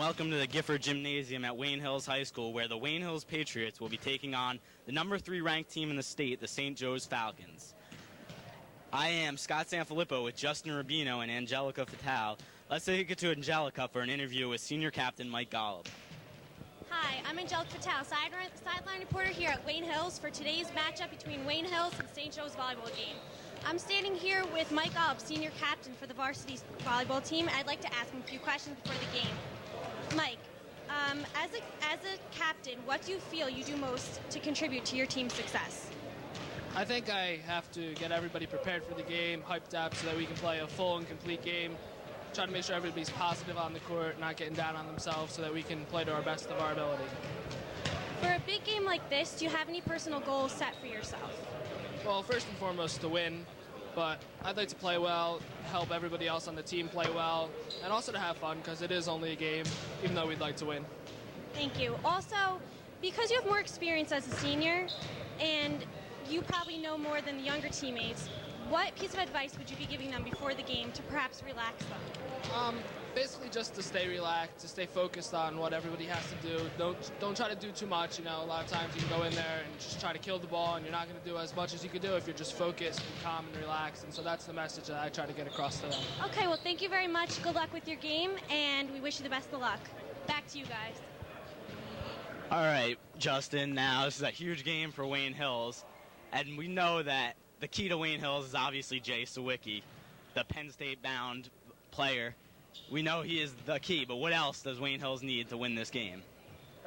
welcome to the Gifford Gymnasium at Wayne Hills High School, where the Wayne Hills Patriots will be taking on the number 3 ranked team in the state, the St. Joe's Falcons. I am Scott Filippo with Justin Rubino and Angelica Fattal. Let's take it to Angelica for an interview with senior captain Mike Golub. Hi, I'm Angelica Fattal, sideline reporter here at Wayne Hills for today's matchup between Wayne Hills and St. Joe's volleyball game. I'm standing here with Mike Golub, senior captain for the varsity volleyball team. I'd like to ask him a few questions before the game. Mike, as a captain, what do you feel you do most to contribute to your team's success? I think I have to get everybody prepared for the game, hyped up so that we can play a full and complete game. Try to make sure everybody's positive on the court, not getting down on themselves so that we can play to our best of our ability. For a big game like this, do you have any personal goals set for yourself? Well, first and foremost, to win, but I'd like to play well, help everybody else on the team play well, and also to have fun because it is only a game, even though we'd like to win. Thank you. Also, because you have more experience as a senior, and you probably know more than the younger teammates, what piece of advice would you be giving them before the game to perhaps relax them? Basically just to stay relaxed, to stay focused on what everybody has to do. Don't try to do too much. You know, a lot of times you can go in there and just try to kill the ball, and you're not going to do as much as you could do if you're just focused and calm and relaxed. And so that's the message that I try to get across to them. Okay, well, thank you very much. Good luck with your game, and we wish you the best of luck. Back to you guys. All right, Justin, now this is a huge game for Wayne Hills, and we know that the key to Wayne Hills is obviously Jay Sawicki, the Penn State-bound player. We know he is the key, but what else does Wayne Hills need to win this game?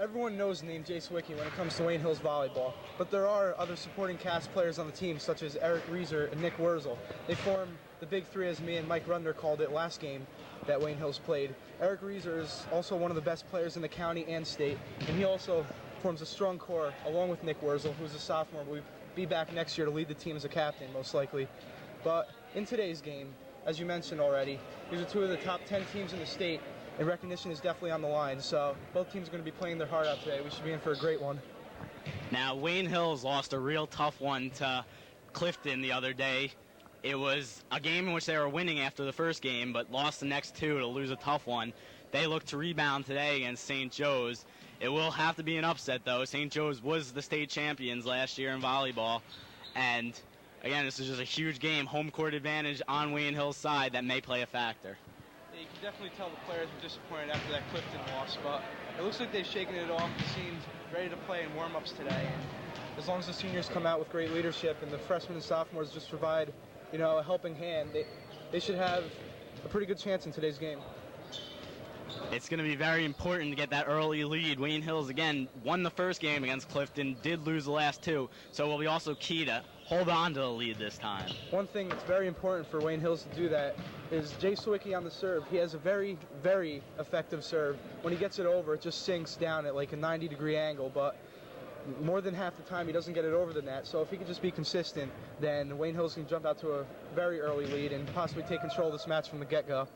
Everyone knows the name Jay Sawicki when it comes to Wayne Hills volleyball, but there are other supporting cast players on the team, such as Eric Reeser and Nick Wurzel. They form the Big Three, as me and Mike Rudner called it last game that Wayne Hills played. Eric Reeser is also one of the best players in the county and state, and he also forms a strong core, along with Nick Wurzel, who's a sophomore. We'll be back next year to lead the team as a captain, most likely. But in today's game, as you mentioned already, these are two of the top 10 teams in the state, and recognition is definitely on the line. So both teams are going to be playing their heart out today. We should be in for a great one. Now, Wayne Hills lost a real tough one to Clifton the other day. It was a game in which they were winning after the first game, but lost the next two to lose a tough one. They look to rebound today against St. Joe's. It will have to be an upset, though. St. Joe's was the state champions last year in volleyball. And, again, this is just a huge game, home court advantage on Wayne Hill's side that may play a factor. Yeah, you can definitely tell the players were disappointed after that Clifton loss, but it looks like they've shaken it off. They seemed ready to play in warm-ups today. And as long as the seniors come out with great leadership and the freshmen and sophomores just provide, you know, a helping hand, they should have a pretty good chance in today's game. It's going to be very important to get that early lead. Wayne Hills, again, won the first game against Clifton, did lose the last two, so it will be also key to hold on to the lead this time. One thing that's very important for Wayne Hills to do that is Jay Sawicki on the serve. He has a very, very effective serve. When he gets it over, it just sinks down at like a 90-degree angle, but more than half the time he doesn't get it over the net. So if he can just be consistent, then Wayne Hills can jump out to a very early lead and possibly take control of this match from the get-go.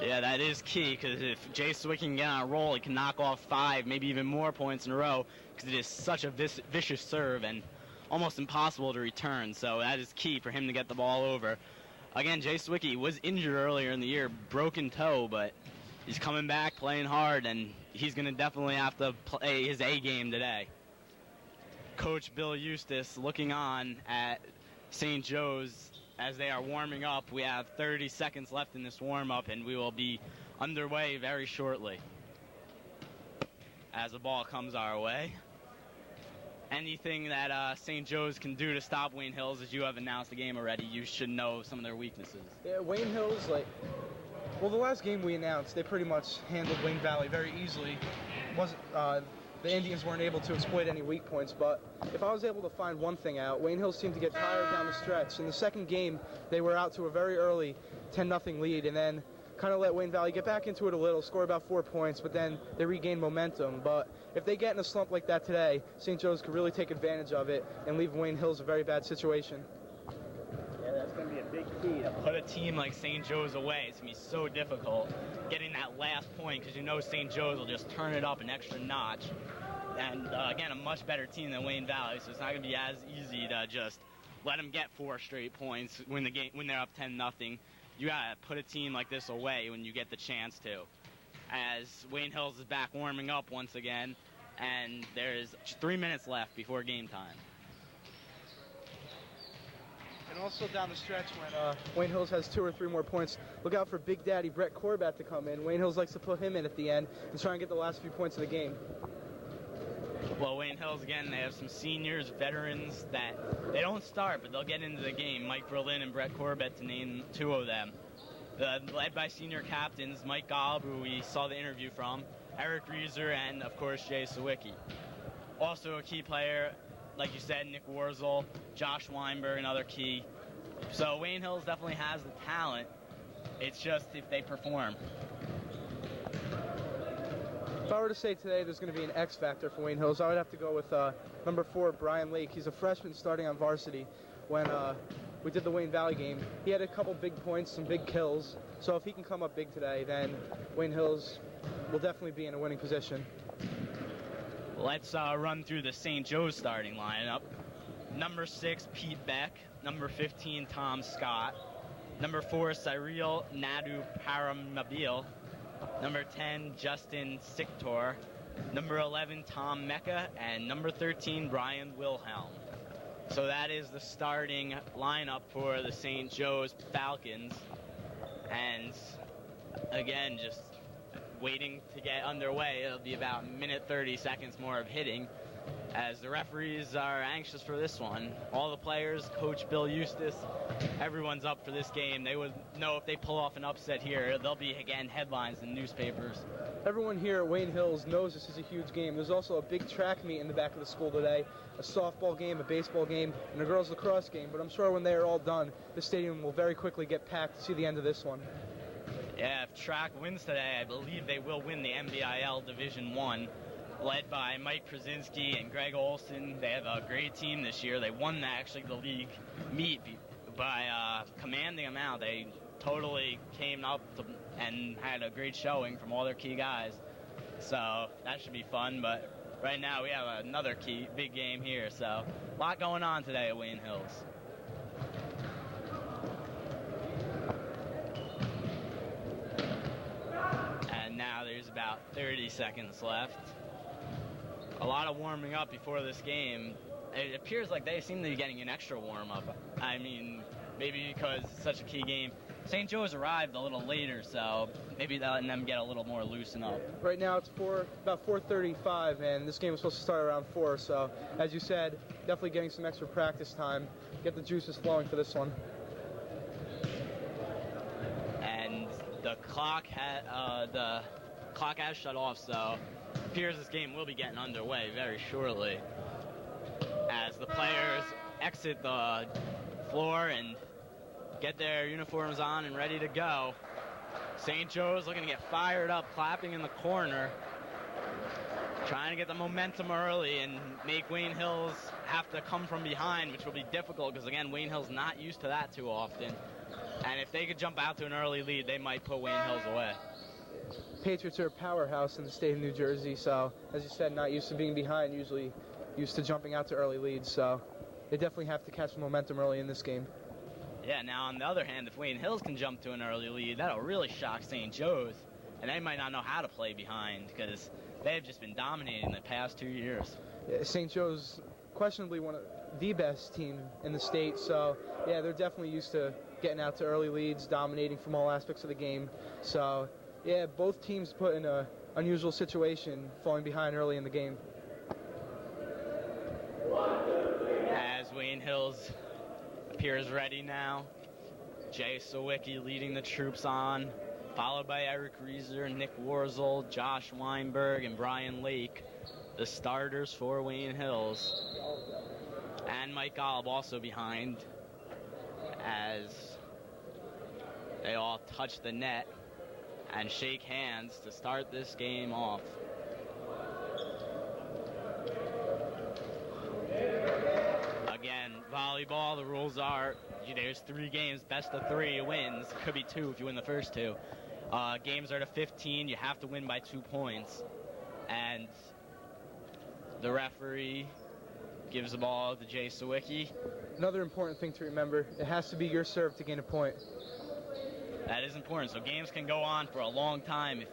Yeah, that is key, because if Jay Sawicki can get on a roll, he can knock off 5, maybe even more points in a row, because it is such a vicious serve and almost impossible to return. So that is key for him to get the ball over. Again, Jay Sawicki was injured earlier in the year, broken toe, but he's coming back, playing hard, and he's going to definitely have to play his A game today. Coach Bill Eustace looking on at St. Joe's as they are warming up. We have 30 seconds left in this warm-up, and we will be underway very shortly as the ball comes our way. Anything that St. Joe's can do to stop Wayne Hills, as you have announced the game already, you should know some of their weaknesses. Yeah, Wayne Hills, well, the last game we announced, they pretty much handled Wayne Valley very easily. The Indians weren't able to exploit any weak points, but if I was able to find one thing out, Wayne Hills seemed to get tired down the stretch. In the second game, they were out to a very early 10-0 lead, and then kind of let Wayne Valley get back into it a little, score about 4 points, but then they regained momentum. But if they get in a slump like that today, St. Joe's could really take advantage of it and leave Wayne Hills a very bad situation. Yeah, that's going to be a big key to put a team like St. Joe's away. It's going to be so difficult getting that last point, because you know St. Joe's will just turn it up an extra notch. And, again, a much better team than Wayne Valley, so it's not going to be as easy to just let them get 4 straight points when they're up 10-0. You got to put a team like this away when you get the chance to. as Wayne Hills is back warming up once again, and there's 3 minutes left before game time. And also down the stretch when Wayne Hills has 2 or 3 more points, look out for Big Daddy Brett Corbett to come in. Wayne Hills likes to put him in at the end and try and get the last few points of the game. Well, Wayne Hills, again, they have some seniors, veterans that they don't start, but they'll get into the game. Mike Berlin and Brett Corbett, to name 2 of them. Led by senior captains Mike Golub, who we saw the interview from, Eric Reeser, and, of course, Jay Sawicki. Also a key player, like you said, Nick Warzel, Josh Weinberg, another key. So Wayne Hills definitely has the talent. It's just if they perform. If I were to say today there's going to be an X factor for Wayne Hills, I would have to go with number 4, Brian Lake. He's a freshman starting on varsity. When we did the Wayne Valley game, he had a couple big points, some big kills. So if he can come up big today, then Wayne Hills will definitely be in a winning position. Let's run through the St. Joe's starting lineup. Number 6, Pete Beck. Number 15, Tom Scott. Number 4, Cyril Nadu Paramabil. Number 10, Justin Siktor. Number 11, Tom Mecca. And number 13, Brian Wilhelm. So that is the starting lineup for the St. Joe's Falcons. And again, just waiting to get underway. It'll be about a minute 30 seconds more of hitting, as the referees are anxious for this one. All the players, Coach Bill Eustace, everyone's up for this game. They would know if they pull off an upset here, there'll be, again, headlines in newspapers. Everyone here at Wayne Hills knows this is a huge game. There's also a big track meet in the back of the school today, a softball game, a baseball game, and a girls lacrosse game. But I'm sure when they are all done, the stadium will very quickly get packed to see the end of this one. Yeah, if track wins today, I believe they will win the MBIL Division I, led by Mike Krasinski and Greg Olson. They have a great team this year. They won actually the league meet by commanding them out. They totally came up and had a great showing from all their key guys. So that should be fun. But right now we have another big game here. So a lot going on today at Wayne Hills. And now there's about 30 seconds left. A lot of warming up before this game. It appears like they seem to be getting an extra warm-up. I mean, maybe because it's such a key game. St. Joe's arrived a little later, so maybe they're letting them get a little more loosen up. Right now it's about 4:35, and this game was supposed to start around 4. So, as you said, definitely getting some extra practice time. Get the juices flowing for this one. And the clock has shut off, so it appears this game will be getting underway very shortly, as the players exit the floor and get their uniforms on and ready to go. St. Joe's looking to get fired up, clapping in the corner, trying to get the momentum early and make Wayne Hills have to come from behind, which will be difficult because, again, Wayne Hills not used to that too often. And if they could jump out to an early lead, they might put Wayne Hills away. Patriots are a powerhouse in the state of New Jersey, so, as you said, not used to being behind, usually used to jumping out to early leads, so they definitely have to catch the momentum early in this game. Yeah, now on the other hand, if Wayne Hills can jump to an early lead, that'll really shock St. Joe's, and they might not know how to play behind because they've just been dominating the past 2 years. Yeah, St. Joe's questionably one of the best team in the state, so yeah, they're definitely used to getting out to early leads, dominating from all aspects of the game. So yeah, both teams put in an unusual situation, falling behind early in the game. As Wayne Hills appears ready now, Jay Sawicki leading the troops on, followed by Eric Reeser, Nick Warzel, Josh Weinberg, and Brian Lake, the starters for Wayne Hills. And Mike Golub also behind, as they all touch the net and shake hands to start this game off. Again, volleyball, the rules are there's 3 games, best of 3 wins. Could be 2 if you win the first 2. Games are to 15. You have to win by 2 points. And the referee gives the ball to Jay Sawicki. Another important thing to remember, it has to be your serve to gain a point. That is important. So games can go on for a long time if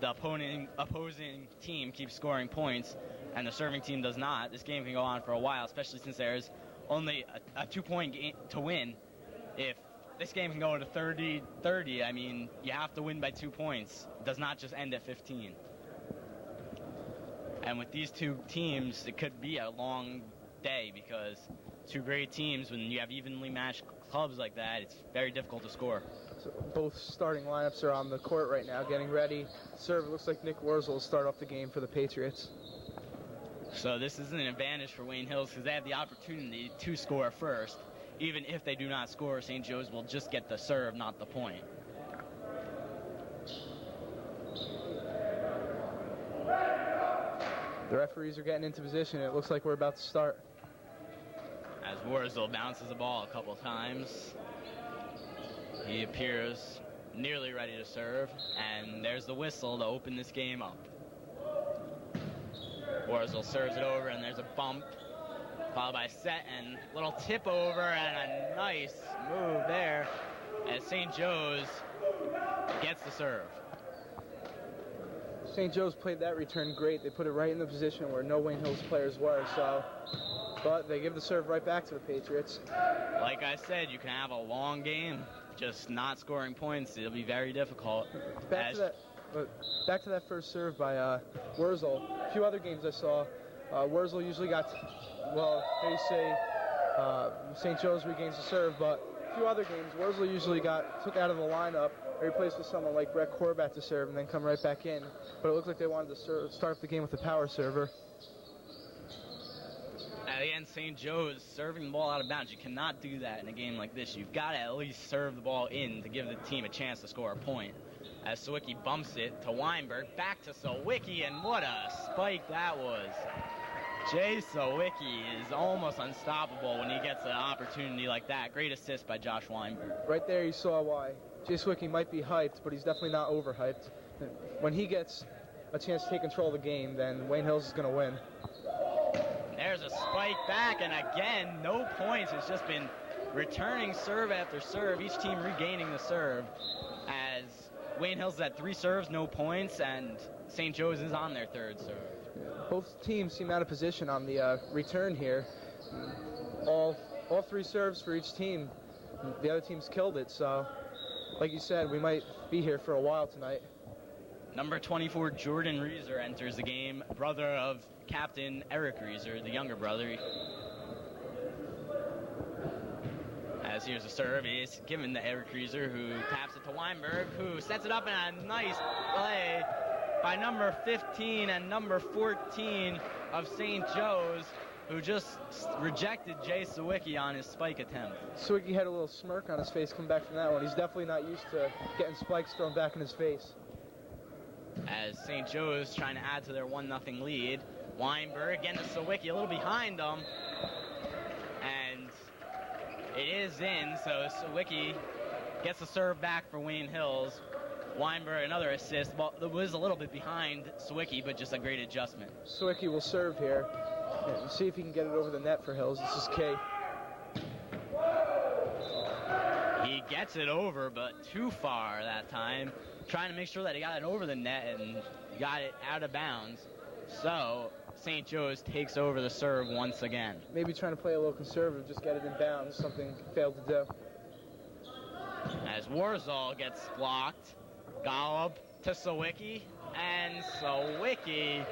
the opposing team keeps scoring points and the serving team does not, this game can go on for a while, especially since there's only a 2-point game to win. If this game can go to 30-30, I mean, you have to win by 2 points. It does not just end at 15. And with these two teams, it could be a long day because two great teams, when you have evenly matched clubs like that, it's very difficult to score. So both starting lineups are on the court right now, getting ready. Serve, it looks like Nick Wurzel will start off the game for the Patriots. So this is an advantage for Wayne Hills because they have the opportunity to score first. Even if they do not score, St. Joe's will just get the serve, not the point. The referees are getting into position. It looks like we're about to start. As Wurzel bounces the ball a couple times, he appears nearly ready to serve, and there's the whistle to open this game up. Wurzel serves it over, and there's a bump, followed by a set and little tip over, and a nice move there as St. Joe's gets the serve. St. Joe's played that return great. They put it right in the position where no Wayne Hills players were, but they give the serve right back to the Patriots. Like I said, you can have a long game, just not scoring points. It'll be very difficult. Back to that first serve by Wurzel. A few other games I saw, Wurzel usually got, they say St. Joe's regains the serve, but a few other games, Wurzel usually took out of the lineup or replaced with someone like Brett Corbat to serve and then come right back in. But it looked like they wanted to start the game with a power server. At the end, St. Joe's serving the ball out of bounds. You cannot do that in a game like this. You've got to at least serve the ball in to give the team a chance to score a point. As Sawicki bumps it to Weinberg, back to Sawicki, and what a spike that was. Jay Sawicki is almost unstoppable when he gets an opportunity like that. Great assist by Josh Weinberg. Right there you saw why. Jay Sawicki might be hyped, but he's definitely not overhyped. When he gets a chance to take control of the game, then Wayne Hills is going to win. There's a spike back, and again, no points. It's just been returning serve after serve, each team regaining the serve. As Wayne Hills had 3 serves, no points, and St. Joe's is on their 3rd serve. Both teams seem out of position on the return here. All 3 serves for each team. The other team's killed it, so like you said, we might be here for a while tonight. Number 24, Jordan Reeser, enters the game, brother of Captain Eric Reeser, the younger brother. As here's a serve, is given to Eric Reeser, who taps it to Weinberg, who sets it up in a nice play by number 15 and number 14 of St. Joe's, who just rejected Jay Sawicki on his spike attempt. Sawicki had a little smirk on his face coming back from that one. He's definitely not used to getting spikes thrown back in his face. As St. Joe's trying to add to their 1-0 lead. Weinberg again to Sawicki, a little behind them. And it is in, so Sawicki gets the serve back for Wayne Hills. Weinberg, another assist. Well, it was a little bit behind Sawicki, but just a great adjustment. Sawicki will serve here. And see if he can get it over the net for Hills. This is Kay. He gets it over, but too far that time. Trying to make sure that he got it over the net and got it out of bounds. So St. Joe's takes over the serve once again. Maybe trying to play a little conservative, just get it in bounds, something he failed to do. As Wurzel gets blocked, Golub to Sawicki, and Sawicki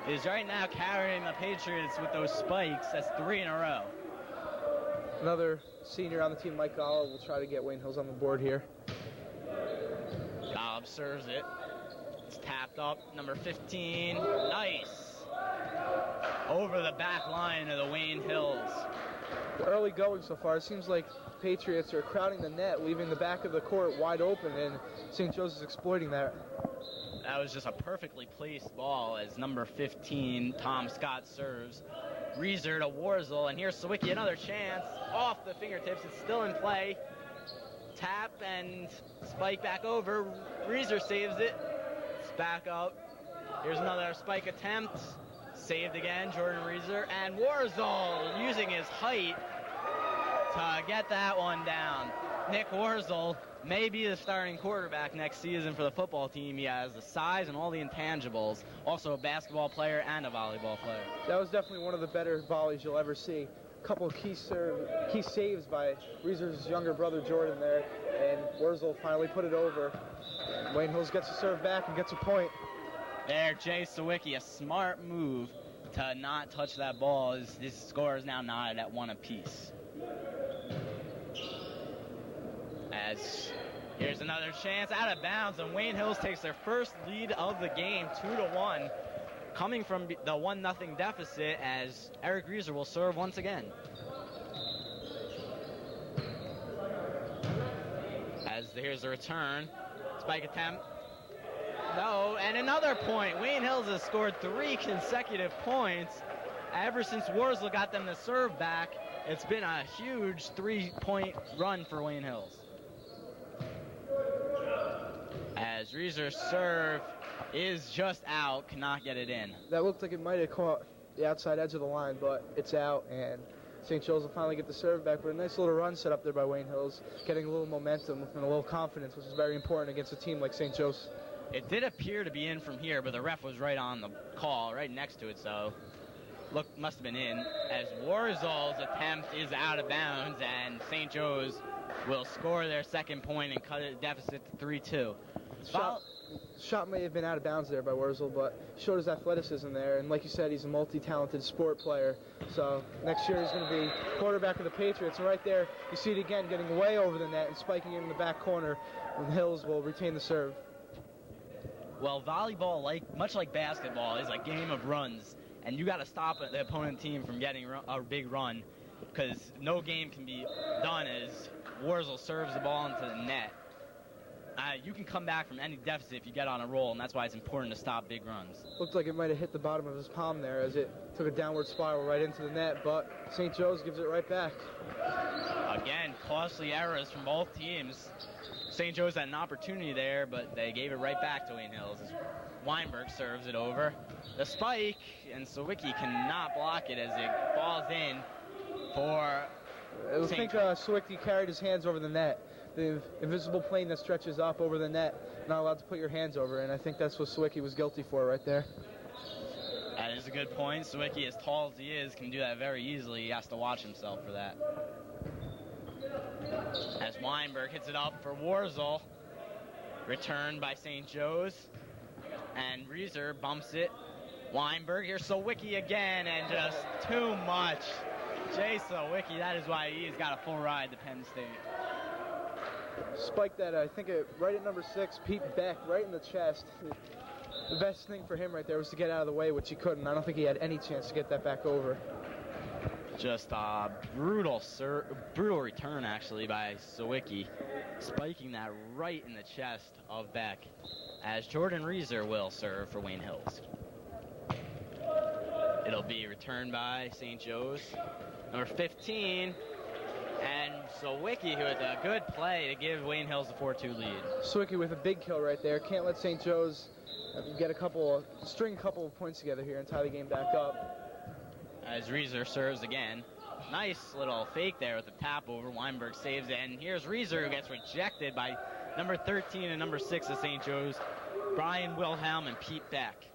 is right now carrying the Patriots with those spikes. That's 3 in a row. Another senior on the team, Mike Golub, will try to get Wayne Hills on the board here. Golub serves it. It's tapped up. Number 15. Nice. Over the back line of the Wayne Hills. The early going so far, it seems like the Patriots are crowding the net, leaving the back of the court wide open, and St. Joe's is exploiting that. That was just a perfectly placed ball as number 15, Tom Scott, serves. Reeser to Wurzel, and here's Sawicki, another chance. Off the fingertips, it's still in play. Tap and spike back over. Reeser saves it. It's back up. Here's another spike attempt. Saved again, Jordan Reeser. And Wurzel using his height to get that one down. Nick Wurzel may be the starting quarterback next season for the football team. He has the size and all the intangibles. Also a basketball player and a volleyball player. That was definitely one of the better volleys you'll ever see. A couple of key saves by Reeser's younger brother Jordan there, and Wurzel finally put it over. Wayne Hills gets a serve back and gets a point. There, Jay Sawicki, a smart move to not touch that ball. This score is now knotted at 1 apiece. As here's another chance out of bounds, and Wayne Hills takes their first lead of the game, 2-1, coming from the 1-0 deficit, as Eric Reeser will serve once again. As here's the return, spike attempt. No, and another point. Wayne Hills has scored 3 consecutive points. Ever since Wurzel got them to serve back, it's been a huge 3-point run for Wayne Hills. As Reeser's serve is just out, cannot get it in. That looked like it might have caught the outside edge of the line, but it's out, and St. Joe's will finally get the serve back. But a nice little run set up there by Wayne Hills, getting a little momentum and a little confidence, which is very important against a team like St. Joe's. It did appear to be in from here, but the ref was right on the call, right next to it, so must have been in. As Wurzel's attempt is out of bounds, and St. Joe's will score their second point and cut the deficit to 3-2. Shot may have been out of bounds there by Wurzel, but showed his athleticism there. And like you said, he's a multi-talented sport player. So next year he's going to be quarterback of the Patriots. And right there, you see it again, getting way over the net and spiking it in the back corner. And Hills will retain the serve. Well, volleyball, much like basketball, is a game of runs. And you got to stop the opponent team from getting a big run, because no game can be done as Wurzel serves the ball into the net. You can come back from any deficit if you get on a roll, and that's why it's important to stop big runs. Looked like it might have hit the bottom of his palm there as it took a downward spiral right into the net, but St. Joe's gives it right back. Again, costly errors from both teams. St. Joe's had an opportunity there, but they gave it right back to Wayne Hills as Weinberg serves it over. The spike, and Sawicki cannot block it as it falls in for I think Sawicki carried his hands over the net. The invisible plane that stretches up over the net, not allowed to put your hands over, and I think that's what Sawicki was guilty for right there. That is a good point. Sawicki, as tall as he is, can do that very easily. He has to watch himself for that. As Weinberg hits it up for Wurzel. Returned by St. Joe's. And Reeser bumps it. Weinberg, here's Sawicki again, and just too much. Jay Sawicki, that is why he's got a full ride to Penn State. Spiked that, I think, right at number 6, Pete Beck, right in the chest. The best thing for him right there was to get out of the way, which he couldn't. I don't think he had any chance to get that back over. Just a brutal return, actually, by Sawicki, spiking that right in the chest of Beck, as Jordan Reeser will serve for Wayne Hills. It'll be returned by St. Joe's, number 15, and Sawicki with a good play to give Wayne Hills a 4-2 lead. Sawicki with a big kill right there. Can't let St. Joe's string a couple of points together here and tie the game back up. As Reeser serves again. Nice little fake there with the tap over. Weinberg saves it, and here's Reeser, who gets rejected by number 13 and number 6 of St. Joe's, Brian Wilhelm and Pete Beck.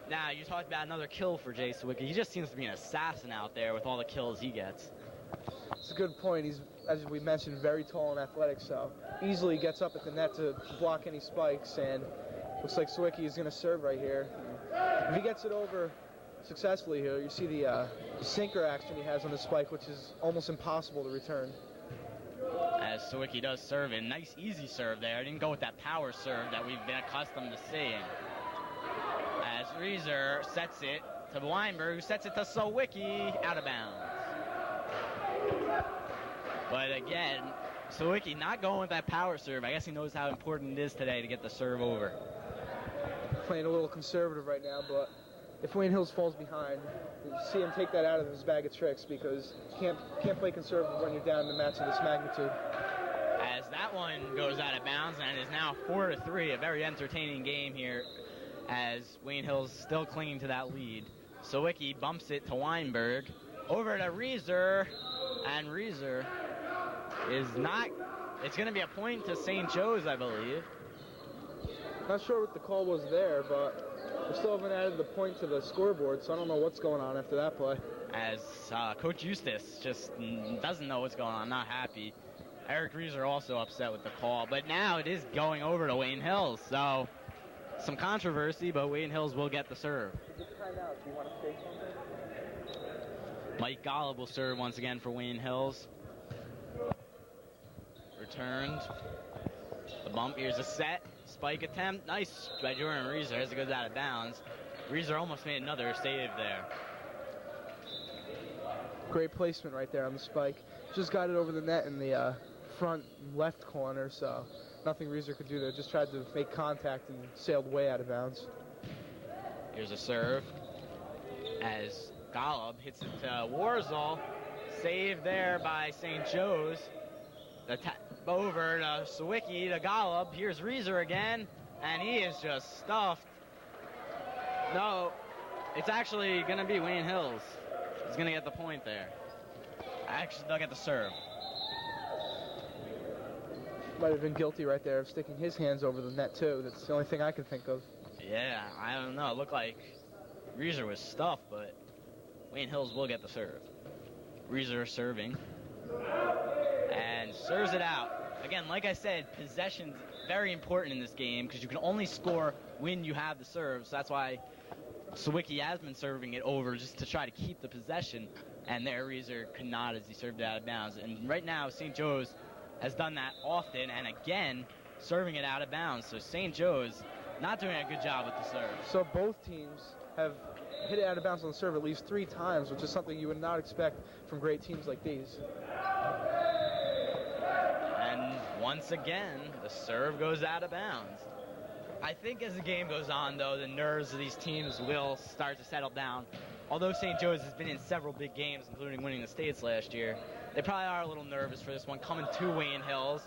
Now, you talked about another kill for Jay Sawicki. He just seems to be an assassin out there with all the kills he gets. It's a good point. He's, as we mentioned, very tall and athletic, so easily gets up at the net to block any spikes, and looks like Sawicki is going to serve right here. If he gets it over successfully here, you see the sinker action he has on the spike, which is almost impossible to return. As Sawicki does serve a nice easy serve there. Didn't go with that power serve that we've been accustomed to seeing. As Reeser sets it to Weinberg, who sets it to Sawicki, out of bounds. But again, Sawicki not going with that power serve. I guess he knows how important it is today to get the serve over. Playing a little conservative right now, but if Wayne Hills falls behind, you see him take that out of his bag of tricks, because you can't play conservative when you're down in a match of this magnitude. As that one goes out of bounds and is now 4-3, a very entertaining game here as Wayne Hills still clinging to that lead. Sawicki bumps it to Weinberg, over to Reeser, and Reeser is not it's going to be a point to St. Joe's, I believe. Not sure what the call was there, but we still haven't added the point to the scoreboard, so I don't know what's going on after that play. As Coach Eustace just doesn't know what's going on, not happy. Eric Reeser also upset with the call, but now it is going over to Wayne Hills, so some controversy, but Wayne Hills will get the serve. Is it timeout? Do you want to say something? Mike Golub will serve once again for Wayne Hills. Returned. The bump, here's a set. Spike attempt, nice by Jordan Reeser as it goes out of bounds. Reeser almost made another save there. Great placement right there on the spike. Just got it over the net in the front left corner, so nothing Reeser could do there. Just tried to make contact and sailed way out of bounds. Here's a serve as Golub hits it to Warzel. Save there by St. Joe's. The over to Sawicki to Golub. Here's Reeser again, and he is just stuffed. No, it's actually going to be Wayne Hills. He's going to get the point there. Actually, they'll get the serve. Might have been guilty right there of sticking his hands over the net, too. That's the only thing I can think of. Yeah, I don't know. It looked like Reeser was stuffed, but Wayne Hills will get the serve. Reeser serving. And serves it out. Again, like I said, possession's very important in this game because you can only score when you have the serve. So that's why Sawicki has been serving it over just to try to keep the possession. And there Reeser could not as he served it out of bounds. And right now, St. Joe's has done that often and again serving it out of bounds. So St. Joe's not doing a good job with the serve. So both teams have hit it out of bounds on the serve at least 3 times, which is something you would not expect from great teams like these. And once again, the serve goes out of bounds. I think as the game goes on, though, the nerves of these teams will start to settle down. Although St. Joe's has been in several big games, including winning the States last year, they probably are a little nervous for this one coming to Wayne Hills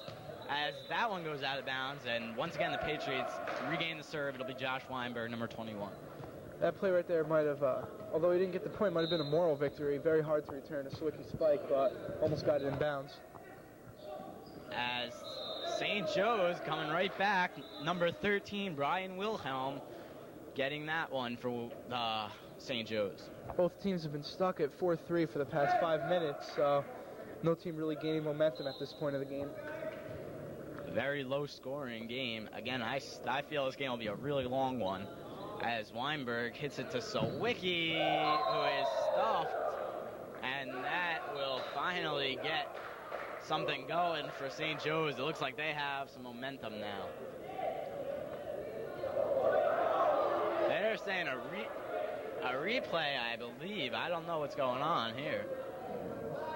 as that one goes out of bounds. And once again, the Patriots regain the serve. It'll be Josh Weinberg, number 21. That play right there might have, although he didn't get the point, might have been a moral victory. Very hard to return a Sawicki spike, but almost got it in bounds. As St. Joe's coming right back, number 13, Brian Wilhelm, getting that one for St. Joe's. Both teams have been stuck at 4-3 for the past 5 minutes, so no team really gaining momentum at this point of the game. Very low-scoring game. Again, I feel this game will be a really long one, as Weinberg hits it to Sawicki, who is stuffed, and that will finally get something going for St. Joe's. It looks like they have some momentum now. They're saying a replay, I believe. I don't know what's going on here.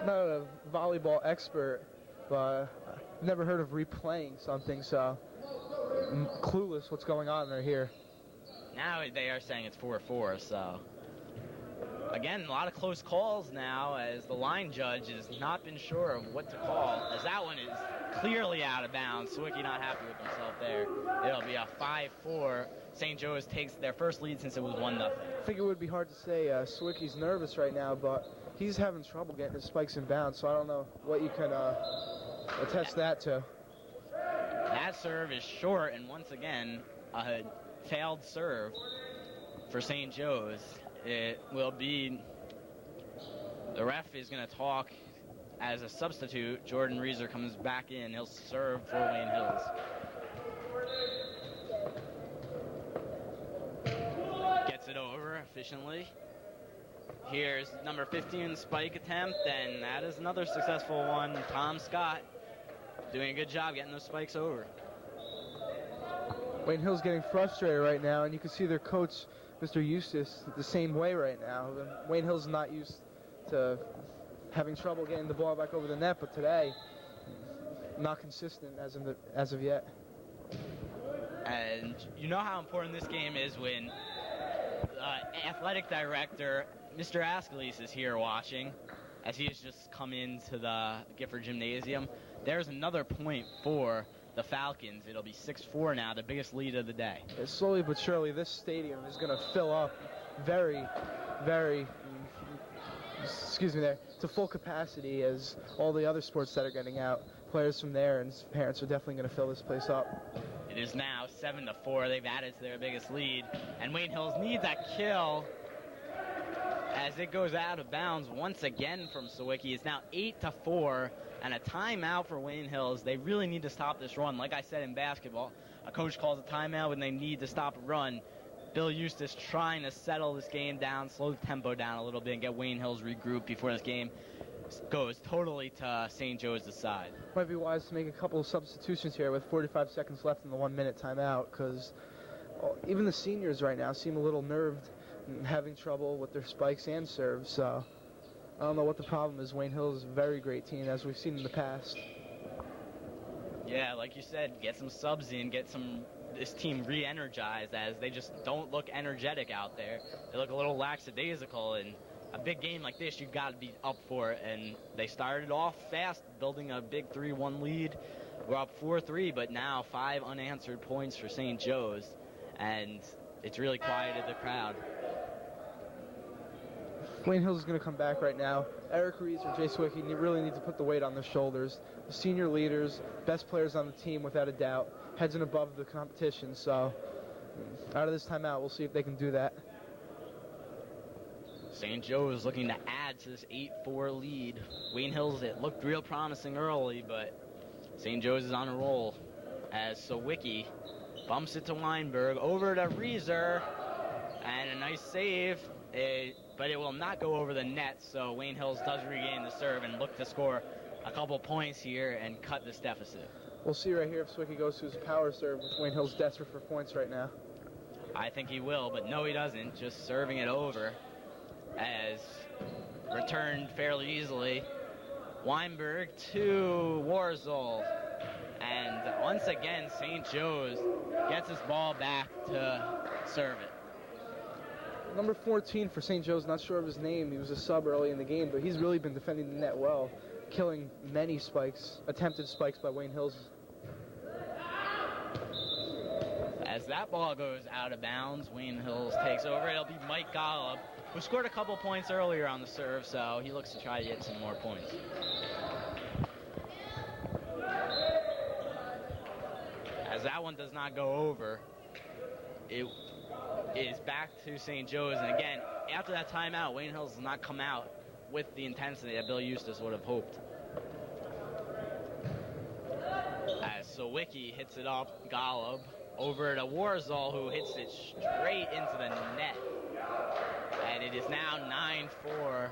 I'm not a volleyball expert, but I've never heard of replaying something, so I'm clueless what's going on right here. Now they are saying it's 4-4, so again, a lot of close calls now as the line judge has not been sure of what to call, as that one is clearly out of bounds. Sawicki not happy with himself there. It'll be a 5-4. St. Joe's takes their first lead since it was 1-0. I think it would be hard to say Sawicki's nervous right now, but he's having trouble getting his spikes in bounds, so I don't know what you can attest that to. That serve is short, and once again, a failed serve for St. Joe's. It will be, the ref is going to talk as a substitute. Jordan Reeser comes back in. He'll serve for Wayne Hills. Gets it over efficiently. Here's number 15 spike attempt, and that is another successful one. Tom Scott doing a good job getting those spikes over. Wayne Hill's getting frustrated right now, and you can see their coach, Mr. Eustace, the same way right now. Wayne Hill's not used to having trouble getting the ball back over the net, but today, not consistent as of yet. And you know how important this game is when athletic director Mr. Askelis is here watching, as he has just come into the Gifford Gymnasium. There's another point for the Falcons. It'll be 6-4 now, the biggest lead of the day. Slowly but surely, this stadium is going to fill up very, very, to full capacity as all the other sports that are getting out players from there, and his parents are definitely going to fill this place up. It is now 7-4. They've added to their biggest lead, and Wayne Hills needs a kill as it goes out of bounds once again from Sawicki. It's now 8-4, and a timeout for Wayne Hills. They really need to stop this run. Like I said in basketball, a coach calls a timeout when they need to stop a run. Bill Eustace trying to settle this game down, slow the tempo down a little bit, and get Wayne Hills regrouped before this game goes totally to St. Joe's side. Might be wise to make a couple of substitutions here with 45 seconds left in the 1-minute timeout, because even the seniors right now seem a little nerved and having trouble with their spikes and serves. So I don't know what the problem is. Wayne Hills is a very great team, as we've seen in the past. Yeah, like you said, get some subs in, get this team re-energized, as they just don't look energetic out there. They look a little lackadaisical, and a big game like this, you've got to be up for it. And they started off fast, building a big 3-1 lead. We're up 4-3, but now 5 unanswered points for St. Joe's, and it's really quieted the crowd. Wayne Hills is going to come back right now. Eric Rees or Jay Sawicki really need to put the weight on their shoulders. The senior leaders, best players on the team without a doubt, heads and above the competition. So out of this timeout, we'll see if they can do that. St. Joe is looking to add to this 8-4 lead. Wayne Hills, it looked real promising early, but St. Joe's is on a roll as Sawicki bumps it to Weinberg, over to Reeser, and a nice save, but it will not go over the net, so Wayne Hills does regain the serve and look to score a couple points here and cut this deficit. We'll see right here if Sawicki goes to his power serve, with Wayne Hills desperate for points right now. I think he will, but no, he doesn't, just serving it over. As returned fairly easily. Weinberg to Warzel. And once again, St. Joe's gets his ball back to serve it. Number 14 for St. Joe's, not sure of his name. He was a sub early in the game, but he's really been defending the net well, killing many spikes, attempted spikes by Wayne Hills. As that ball goes out of bounds, Wayne Hills takes over. It'll be Mike Golub, who scored a couple points earlier on the serve, so he looks to try to get some more points. As that one does not go over, it is back to St. Joe's, and again, after that timeout, Wayne Hills does not come out with the intensity that Bill Eustace would have hoped. As Sawicki hits it up, Golub over to Warzel, who hits it straight into the net. And it is now 9-4,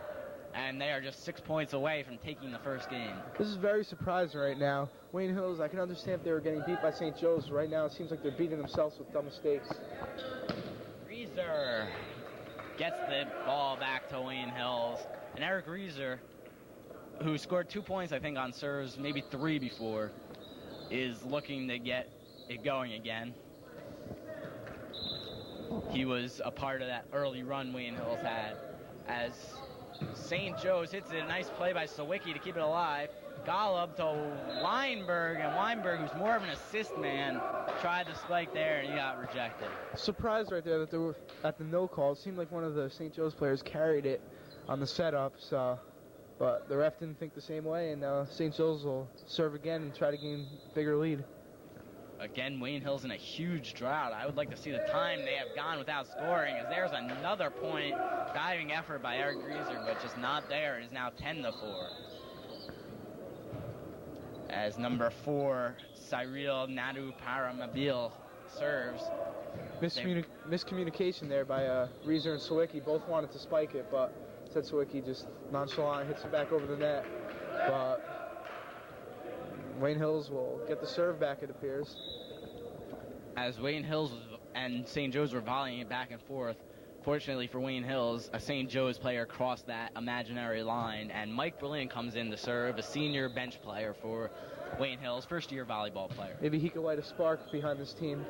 and they are just 6 points away from taking the first game. This is very surprising right now. Wayne Hills, I can understand if they were getting beat by St. Joe's. Right now, it seems like they're beating themselves with dumb mistakes. Reeser gets the ball back to Wayne Hills. And Eric Reeser, who scored 2 points, I think, on serves, maybe 3 before, is looking to get it going again. He was a part of that early run Wayne Hills had. As St. Joe's hits it, a nice play by Sawicki to keep it alive. Golub to Weinberg, and Weinberg, who's more of an assist man, tried to spike there, and he got rejected. Surprised right there that they were at the no call. It seemed like one of the St. Joe's players carried it on the setup, so, but the ref didn't think the same way, and St. Joe's will serve again and try to gain a bigger lead. Again, Wayne Hills in a huge drought. I would like to see the time they have gone without scoring, as there's another point. Diving effort by Eric Reeser, but just not there. It is now 10-4. As number 4, Cyril Nadu Paramabil serves. Miscommunication there by Reeser and Sawicki. Both wanted to spike it, but said Sawicki just nonchalant hits it back over the net. But Wayne Hills will get the serve back, it appears. As Wayne Hills and St. Joe's were volleying it back and forth, fortunately for Wayne Hills, a St. Joe's player crossed that imaginary line, and Mike Berlin comes in to serve, a senior bench player for Wayne Hills, first-year volleyball player. Maybe he could light a spark behind this team.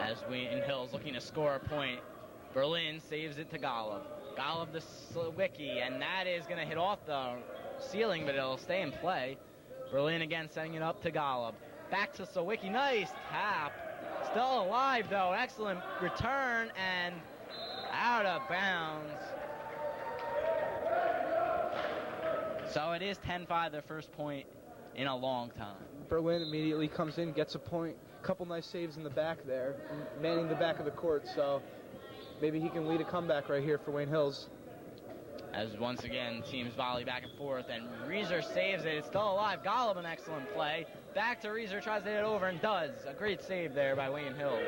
As Wayne Hills looking to score a point, Berlin saves it to Golub. Golub to Sawicki, and that is going to hit off the ceiling, but it'll stay in play. Berlin again setting it up to Golub. Back to Sawicki. Nice tap. Still alive, though. Excellent return and out of bounds. So it is 10-5, their first point in a long time. Berlin immediately comes in, gets a point. Couple nice saves in the back there, manning the back of the court, so maybe he can lead a comeback right here for Wayne Hills. As once again, teams volley back and forth, and Reeser saves it. It's still alive. Golub, an excellent play. Back to Reeser, tries to hit it over and does. A great save there by Wayne Hills.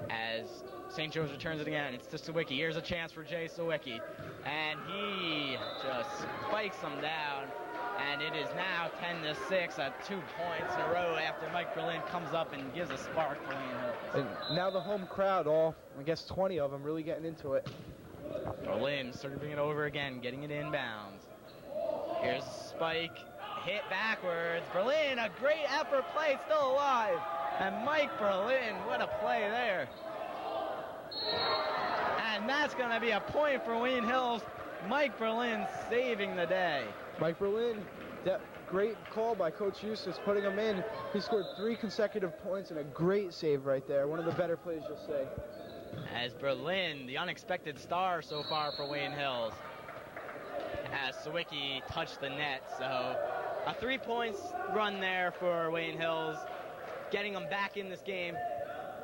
As St. Joe's returns it again, it's to Sawicki. Here's a chance for Jay Sawicki, and he just spikes him down. And it is now 10-6 at 2 points in a row after Mike Berlin comes up and gives a spark to Wayne Hills. And now the home crowd, all, I guess 20 of them, really getting into it. Berlin serving it over again, getting it inbounds. Here's a spike, hit backwards. Berlin, a great effort play, still alive. And Mike Berlin, what a play there. And that's going to be a point for Wayne Hills. Mike Berlin saving the day. Mike Berlin, great call by Coach Eustace, putting him in. He scored 3 consecutive points and a great save right there. One of the better plays you'll see. As Berlin, the unexpected star so far for Wayne Hills, as Sawicki touched the net. So a 3-point run there for Wayne Hills, getting them back in this game,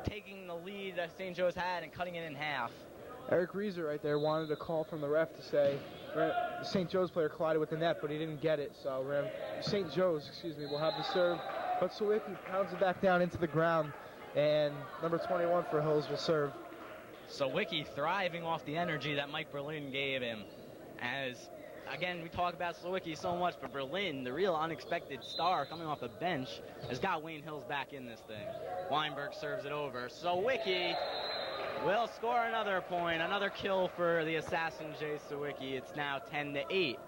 taking the lead that St. Joe's had and cutting it in half. Eric Reeser right there wanted a call from the ref to say the St. Joe's player collided with the net, but he didn't get it. So St. Joe's, will have the serve. But Sawicki pounds it back down into the ground, and number 21 for Hills will serve. Sawicki thriving off the energy that Mike Berlin gave him. As, again, we talk about Sawicki so much, but Berlin, the real unexpected star coming off the bench, has got Wayne Hills back in this thing. Weinberg serves it over. Sawicki will score another point, another kill for the assassin Jay Sawicki. It's now 10-8.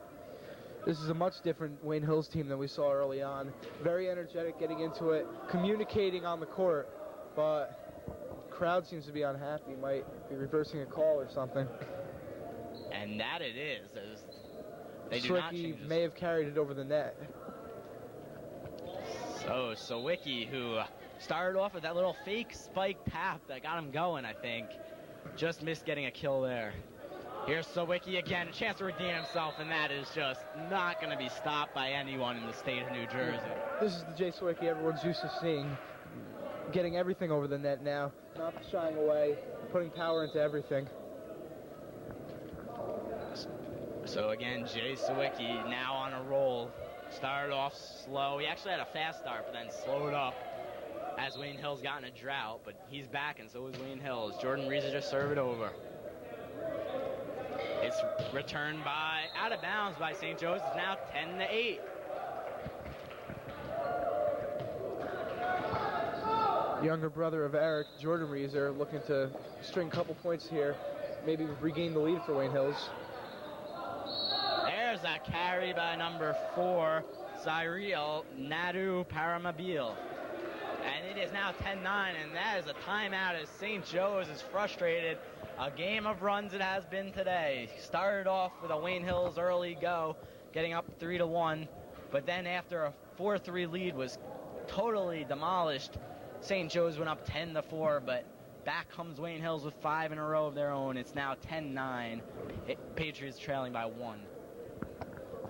This is a much different Wayne Hills team than we saw early on. Very energetic, getting into it, communicating on the court, but crowd seems to be unhappy, might be reversing a call or something. And that it is, as they do not change Sawicki may have carried it over the net. So Sawicki, who started off with that little fake spike tap that got him going, I think, just missed getting a kill there. Here's Sawicki again, a chance to redeem himself, and that is just not going to be stopped by anyone in the state of New Jersey. This is the Jay Sawicki everyone's used to seeing. Getting everything over the net now, not shying away, putting power into everything. So again, Jay Sawicki now on a roll. Started off slow. He actually had a fast start, but then slowed up as Wayne Hills got in a drought, but he's back, and so is Wayne Hills. Jordan Reeser just served it over. It's returned out of bounds by St. Joe's. It's now 10-8. Younger brother of Eric, Jordan Reeser, looking to string a couple points here, maybe regain the lead for Wayne Hills. There's a carry by number 4, Cyril Nadu Paramobile. And it is now 10-9, and that is a timeout as St. Joe's is frustrated. A game of runs it has been today. Started off with a Wayne Hills early go, getting up 3-1, but then after a 4-3 lead was totally demolished, St. Joe's went up 10-4, but back comes Wayne Hills with 5 in a row of their own. It's now 10-9. Patriots trailing by 1.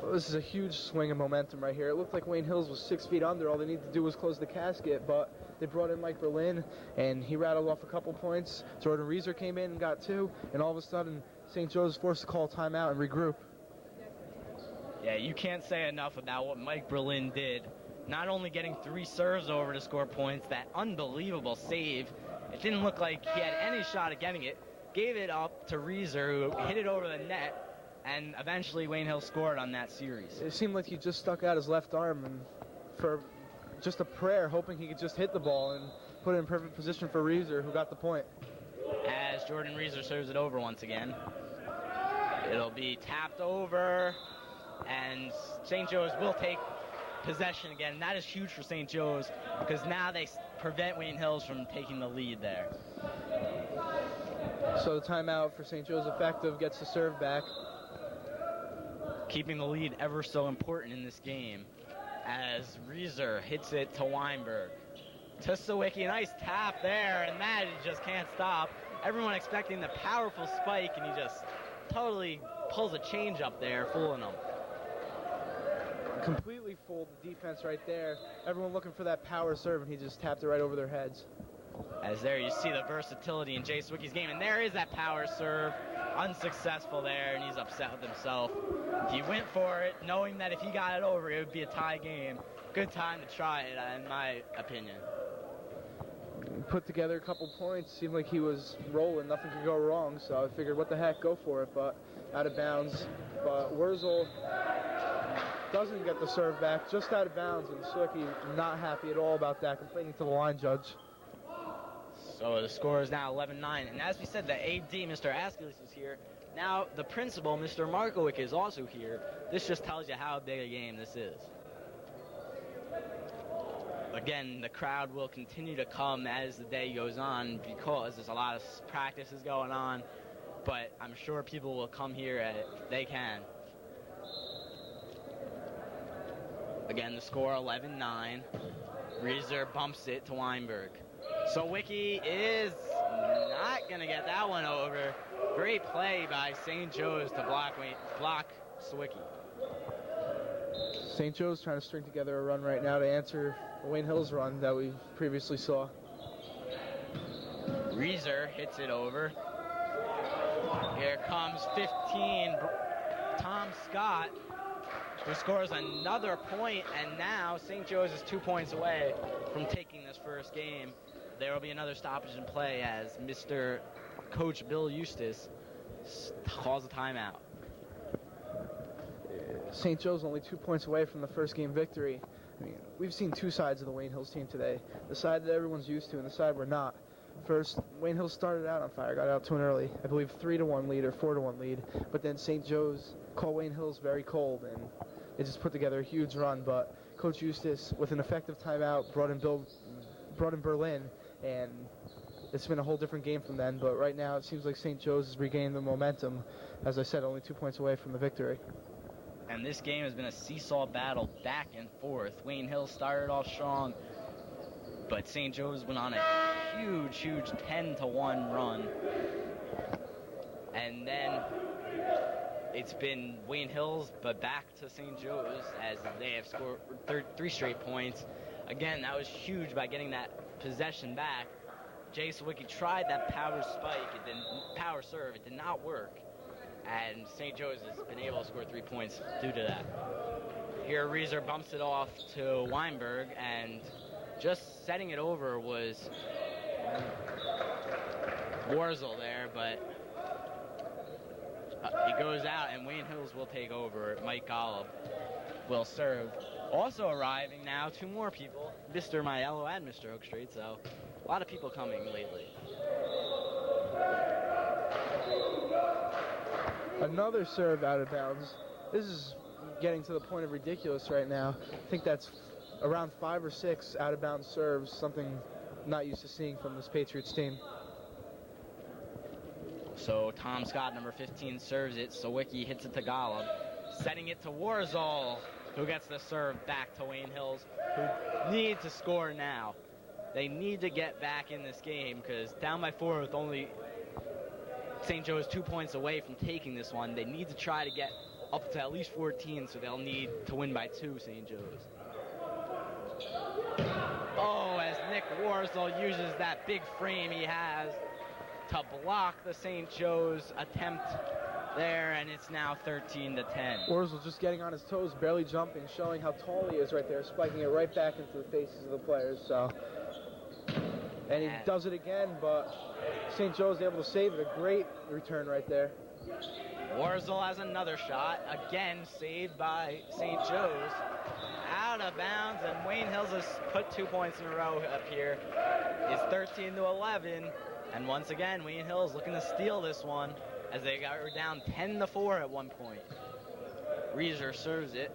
Well, this is a huge swing of momentum right here. It looked like Wayne Hills was 6 feet under. All they needed to do was close the casket, but they brought in Mike Berlin, and he rattled off a couple points. Jordan Reeser came in and got 2, and all of a sudden, St. Joe's forced to call timeout and regroup. Yeah, you can't say enough about what Mike Berlin did. Not only getting 3 serves over to score points, that unbelievable save. It didn't look like he had any shot at getting it. Gave it up to Reeser, who hit it over the net, and eventually Wayne Hills scored on that series. It seemed like he just stuck out his left arm and for just a prayer, hoping he could just hit the ball and put it in perfect position for Reeser, who got the point. As Jordan Reeser serves it over once again. It'll be tapped over, and St. Joe's will take possession again. That is huge for St. Joe's because now they prevent Wayne Hills from taking the lead there. So the timeout for St. Joe's effective, gets the serve back. Keeping the lead ever so important in this game as Reeser hits it to Weinberg. To Sawicki, nice tap there, and that he just can't stop. Everyone expecting the powerful spike, and he just totally pulls a change up there, fooling them. completely fooled the defense right there. Everyone looking for that power serve, and he just tapped it right over their heads. As there you see the versatility in Jay Swicky's game, and there is that power serve. Unsuccessful there, and he's upset with himself. He went for it, knowing that if he got it over, it would be a tie game. Good time to try it, in my opinion. Put together a couple points, seemed like he was rolling, nothing could go wrong, so I figured, what the heck, go for it, but out of bounds. But Wurzel doesn't get the serve back, just out of bounds, and Swicky not happy at all about that, complaining to the line judge. So the score is now 11-9, and as we said, the AD, Mr. Askelis, is here. Now the principal, Mr. Markowick, is also here. This just tells you how big a game this is. Again, the crowd will continue to come as the day goes on because there's a lot of practices going on, but I'm sure people will come here if they can. Again, the score 11-9. Reeser bumps it to Weinberg. So Wiki is not going to get that one over. Great play by St. Joe's to block Swicky. St. Joe's trying to string together a run right now to answer the Wayne Hills run that we previously saw. Reeser hits it over. Here comes 15, Tom Scott, who scores another point, and now St. Joe's is 2 points away from taking this first game. There will be another stoppage in play as Mr. Coach Bill Eustace calls a timeout. St. Joe's only 2 points away from the first game victory. I mean, we've seen two sides of the Wayne Hills team today. The side that everyone's used to and the side we're not. First, Wayne Hills started out on fire, got out to an early, I believe 3-1 lead or 4-1 lead. But then St. Joe's called Wayne Hills very cold, and they just put together a huge run. But Coach Eustace, with an effective timeout, brought in Berlin, and it's been a whole different game from then. But right now, it seems like St. Joe's is regaining the momentum. As I said, only 2 points away from the victory. And this game has been a seesaw battle back and forth. Wayne Hills started off strong, but St. Joe's went on a huge 10-1 run. And then it's been Wayne Hills, but back to St. Joe's as they have scored 3 straight points. Again, that was huge by getting that possession back. Jay Sawicki tried that power power serve. It did not work. And St. Joe's has been able to score 3 points due to that. Here, Reeser bumps it off to Weinberg, and just setting it over was Warzel there, but he goes out, and Wayne Hills will take over. Mike Golub will serve. Also arriving now, 2 more people, Mr. Maiello and Mr. Oakstreet, so a lot of people coming lately. Another serve out of bounds. This is getting to the point of ridiculous right now. I think that's around 5 or 6 out of bounds serves, something not used to seeing from this Patriots team. So Tom Scott, number 15, serves it. Sawicki hits it to Golub, setting it to Warzall, who gets the serve back to Wayne Hills, who need to score now. They need to get back in this game because down by 4 with only St. Joe is 2 points away from taking this one. They need to try to get up to at least 14, so they'll need to win by 2, St. Joe's. Oh, as Nick Warzall uses that big frame he has to block the St. Joe's attempt there, and it's now 13-10. Warzall just getting on his toes, barely jumping, showing how tall he is right there, spiking it right back into the faces of the players. So, and he does it again, but St. Joe's able to save it. A great return right there. Warzall has another shot, again saved by St. Joe's. Out of bounds, and Wayne Hills has put 2 points in a row up here. It's 13-11, and once again, Wayne Hills looking to steal this one as they were down 10-4 at one point. Reeser serves it.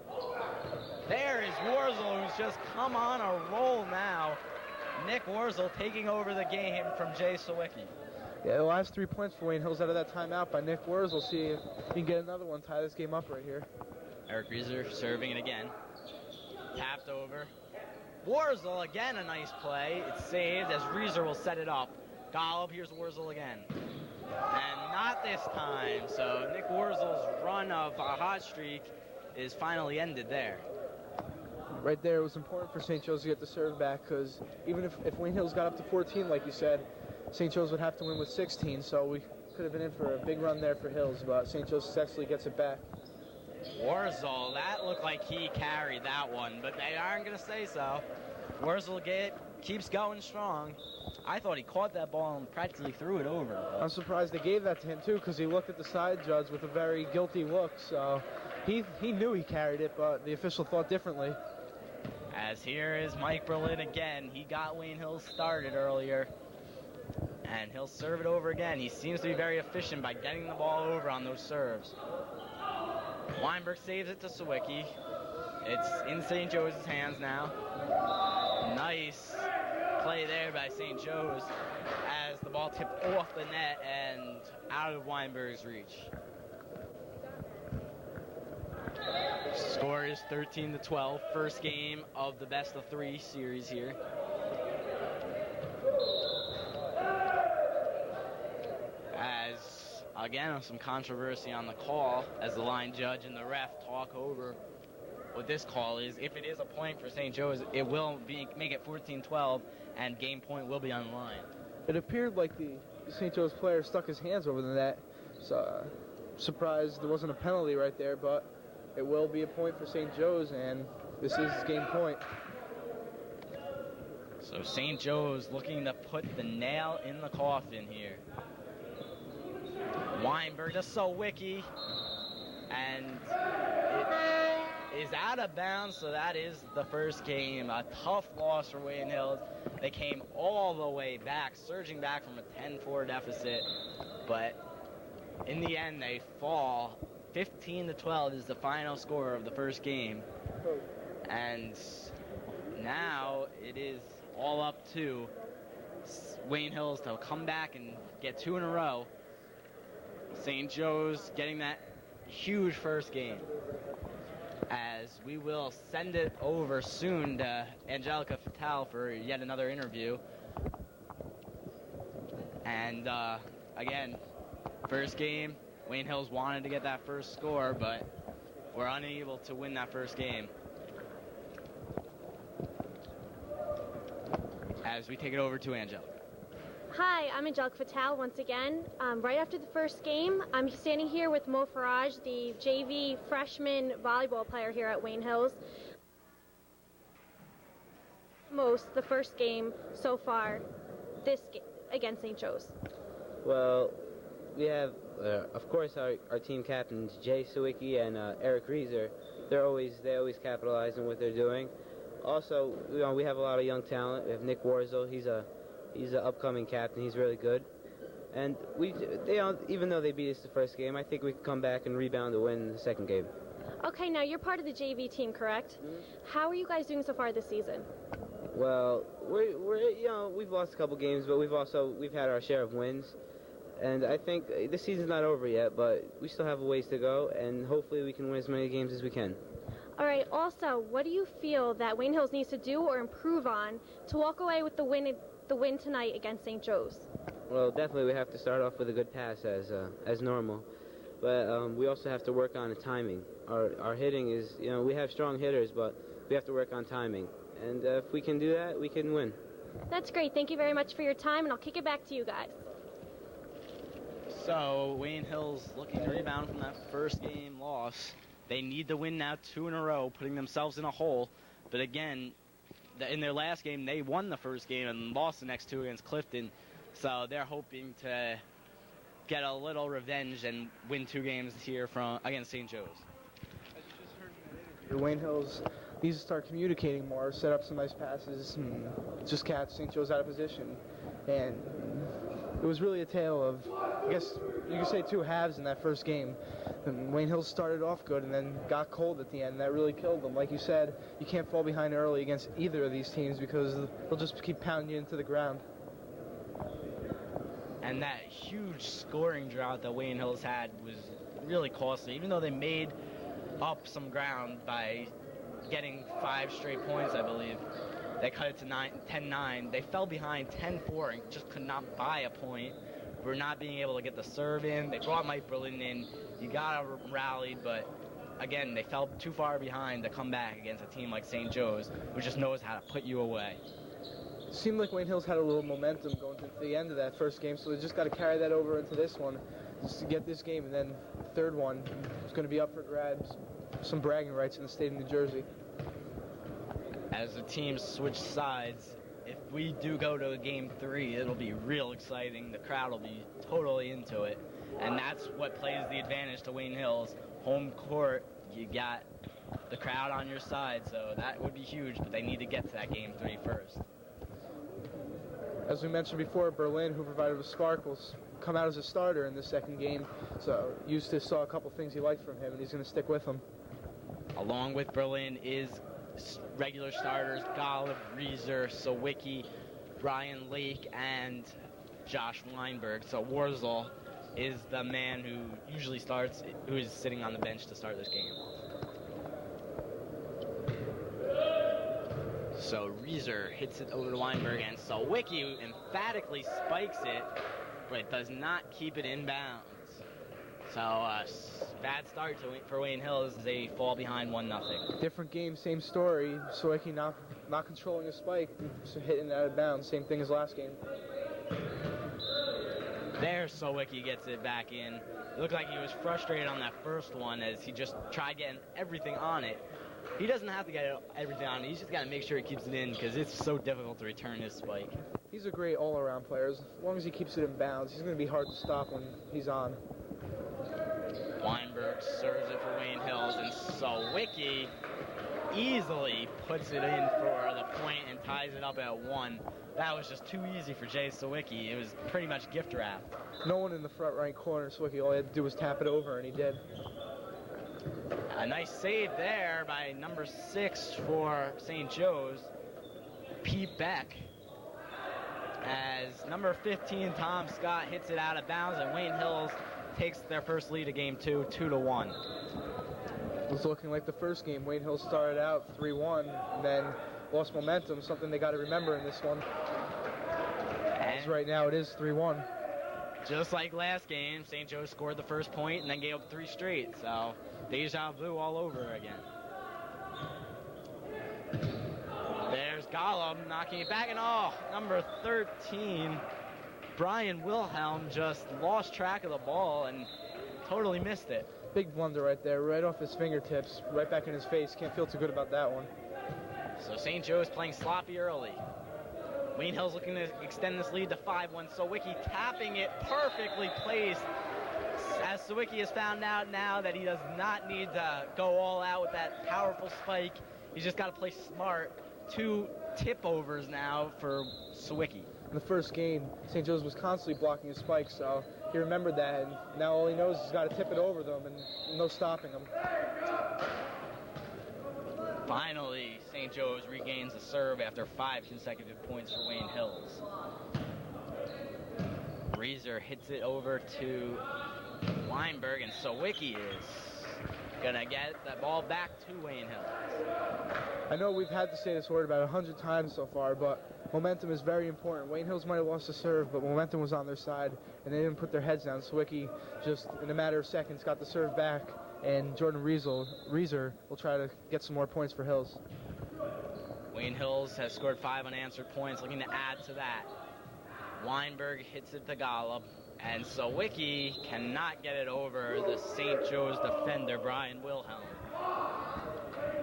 There is Warzall, who's just come on a roll now. Nick Warzall taking over the game from Jay Sawicki. Yeah, the last 3 points for Wayne Hills out of that timeout by Nick Warzall. See if he can get another one, tie this game up right here. Eric Reeser serving it again. Tapped over. Warzall, again a nice play. It's saved as Reeser will set it up. Golub, here's Warzall again. And not this time. So Nick Warzall's run of a hot streak is finally ended there. right there, it was important for St. Joe's to get the serve back, because even if Wayne Hills got up to 14, like you said, St. Joe's would have to win with 16, so we could have been in for a big run there for Hills, but St. Joe's successfully gets it back. Wurzel, that looked like he carried that one, but they aren't going to say so. Wurzel keeps going strong. I thought he caught that ball and practically threw it over. I'm surprised they gave that to him, too, because he looked at the side judge with a very guilty look, so he knew he carried it, but the official thought differently. As here is Mike Berlin again. He got Wayne Hills started earlier, and he'll serve it over again. He seems to be very efficient by getting the ball over on those serves. Weinberg saves it to Sawicki. It's in St. Joe's hands now. Nice play there by St. Joe's as the ball tipped off the net and out of Weinberg's reach. Score is 13-12. First game of the best-of-3 series here. As, again, some controversy on the call as the line judge and the ref talk over what this call is. If it is a point for St. Joe's, it will make it 14-12, and game point will be on the line. It appeared like the St. Joe's player stuck his hands over the net, so surprised there wasn't a penalty right there, but it will be a point for St. Joe's, and this is game point. So St. Joe's looking to put the nail in the coffin here. Weinberg to Sawicki, and it is out of bounds, so that is the first game. A tough loss for Wayne Hills. They came all the way back, surging back from a 10-4 deficit, but in the end they fall. 15-12 is the final score of the first game, and now it is all up to Wayne Hills to come back and get 2 in a row. St. Joe's getting that huge first game, as we will send it over soon to Angelica Fattal for yet another interview. And again, first game, Wayne Hills wanted to get that first score, but were unable to win that first game. As we take it over to Angelica. Hi, I'm Angelica Fattal once again. Right after the first game, I'm standing here with Mo Faraj, the JV freshman volleyball player here at Wayne Hills. Most the first game so far, this game against St. Joe's. Well, we have, of course, our team captains Jay Sawicki and Eric Reeser. They always capitalize on what they're doing. Also, we have a lot of young talent. We have Nick Warzel. He's an upcoming captain. He's really good. And even though they beat us the first game, I think we can come back and rebound to win the second game. Okay, now you're part of the JV team, correct? Mm-hmm. How are you guys doing so far this season? Well, we've lost a couple games, but we've had our share of wins. And I think this season's not over yet, but we still have a ways to go, and hopefully we can win as many games as we can. All right, also, what do you feel that Wayne Hills needs to do or improve on to walk away with the win tonight against St. Joe's? Well, definitely we have to start off with a good pass as normal. But we also have to work on the timing. Our hitting is, we have strong hitters, but we have to work on timing. And if we can do that, we can win. That's great. Thank you very much for your time, and I'll kick it back to you guys. So Wayne Hills looking to rebound from that first game loss. They need to win now 2 in a row, putting themselves in a hole. But again, in their last game, they won the first game and lost the next 2 against Clifton. So they're hoping to get a little revenge and win 2 games here against St. Joe's. As you just heard in that interview, Wayne Hills needs to start communicating more, set up some nice passes, and just catch St. Joe's out of position. And it was really a tale of, I guess you could say, 2 halves in that first game. And Wayne Hills started off good and then got cold at the end. That really killed them. Like you said, you can't fall behind early against either of these teams because they'll just keep pounding you into the ground. And that huge scoring drought that Wayne Hills had was really costly. Even though they made up some ground by getting 5 straight points, I believe. They cut it to 10-9. They fell behind 10-4 and just could not buy a point. We're not being able to get the serve in. They brought Mike Berlin in. You got to rally, but again, they fell too far behind to come back against a team like St. Joe's, who just knows how to put you away. It seemed like Wayne Hills had a little momentum going to the end of that first game, so they just got to carry that over into this one just to get this game. And then the third one is going to be up for grabs, some bragging rights in the state of New Jersey. As the teams switch sides, if we do go to a game 3, it'll be real exciting. The crowd will be totally into it. And that's what plays the advantage to Wayne Hills. Home court, you got the crowd on your side, so that would be huge, but they need to get to that game 3 first. As we mentioned before, Berlin, who provided a spark, will come out as a starter in the second game. So Eustace saw a couple things he liked from him, and he's going to stick with him. Along with Berlin is regular starters Golub, Reeser, Sawicki, Brian Lake, and Josh Weinberg. So Warzel is the man who usually starts, who is sitting on the bench to start this game. So Reeser hits it over to Weinberg, and Sawicki emphatically spikes it, but does not keep it in bounds. So bad start for Wayne Hills as they fall behind 1-0. Different game, same story. Sawicki not controlling a spike, so hitting it out of bounds. Same thing as last game. There, Sawicki gets it back in. It looked like he was frustrated on that first one as he just tried getting everything on it. He doesn't have to get everything on it. He's just got to make sure he keeps it in because it's so difficult to return his spike. He's a great all-around player. As long as he keeps it in bounds, he's going to be hard to stop when he's on. Weinberg serves it for Wayne Hills, and Sawicki easily puts it in for the point and ties it up at 1. That was just too easy for Jay Sawicki. It was pretty much gift wrapped. No one in the front right corner, Sawicki. All he had to do was tap it over, and he did. A nice save there by number 6 for St. Joe's, Pete Beck. As number 15, Tom Scott, hits it out of bounds, and Wayne Hills takes their first lead of game 2, 2-1. It was looking like the first game. Wayne Hills started out 3-1, and then lost momentum, something they got to remember in this one. As right now it is 3-1. Just like last game, St. Joe scored the first point and then gave up 3 straight. So deja vu all over again. There's Golub knocking it back, and number 13, Brian Wilhelm, just lost track of the ball and totally missed it. Big blunder right there, right off his fingertips, right back in his face. Can't feel too good about that one. So St. Joe's playing sloppy early. Wayne Hills looking to extend this lead to 5-1. Sawicki tapping it, perfectly placed. As Sawicki has found out now that he does not need to go all out with that powerful spike. He's just got to play smart. 2 tip overs now for Sawicki. In the first game, St. Joe's was constantly blocking his spikes, so he remembered that, and now all he knows is he's got to tip it over them, and no stopping him. Finally, St. Joe's regains the serve after 5 consecutive points for Wayne Hills. Reeser hits it over to Weinberg, and Sawicki is gonna get the ball back to Wayne Hills. I know we've had to say this word about 100 times so far, but momentum is very important. Wayne Hills might have lost the serve, but momentum was on their side, and they didn't put their heads down. Sawicki just, in a matter of seconds, got the serve back, and Jordan Reeser will try to get some more points for Hills. Wayne Hills has scored 5 unanswered points, looking to add to that. Weinberg hits it to Golub, and Sawicki cannot get it over the St. Joe's defender, Brian Wilhelm.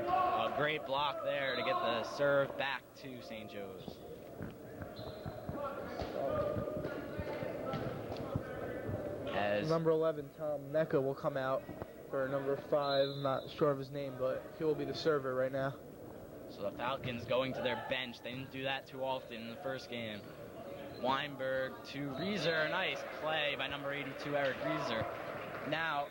A great block there to get the serve back to St. Joe's. As number 11, Tom Mecca, will come out for number 5. I'm not sure of his name, but he will be the server right now. So the Falcons going to their bench. They didn't do that too often in the first game. Weinberg to Reeser. Nice play by number 82, Eric Reeser. Now,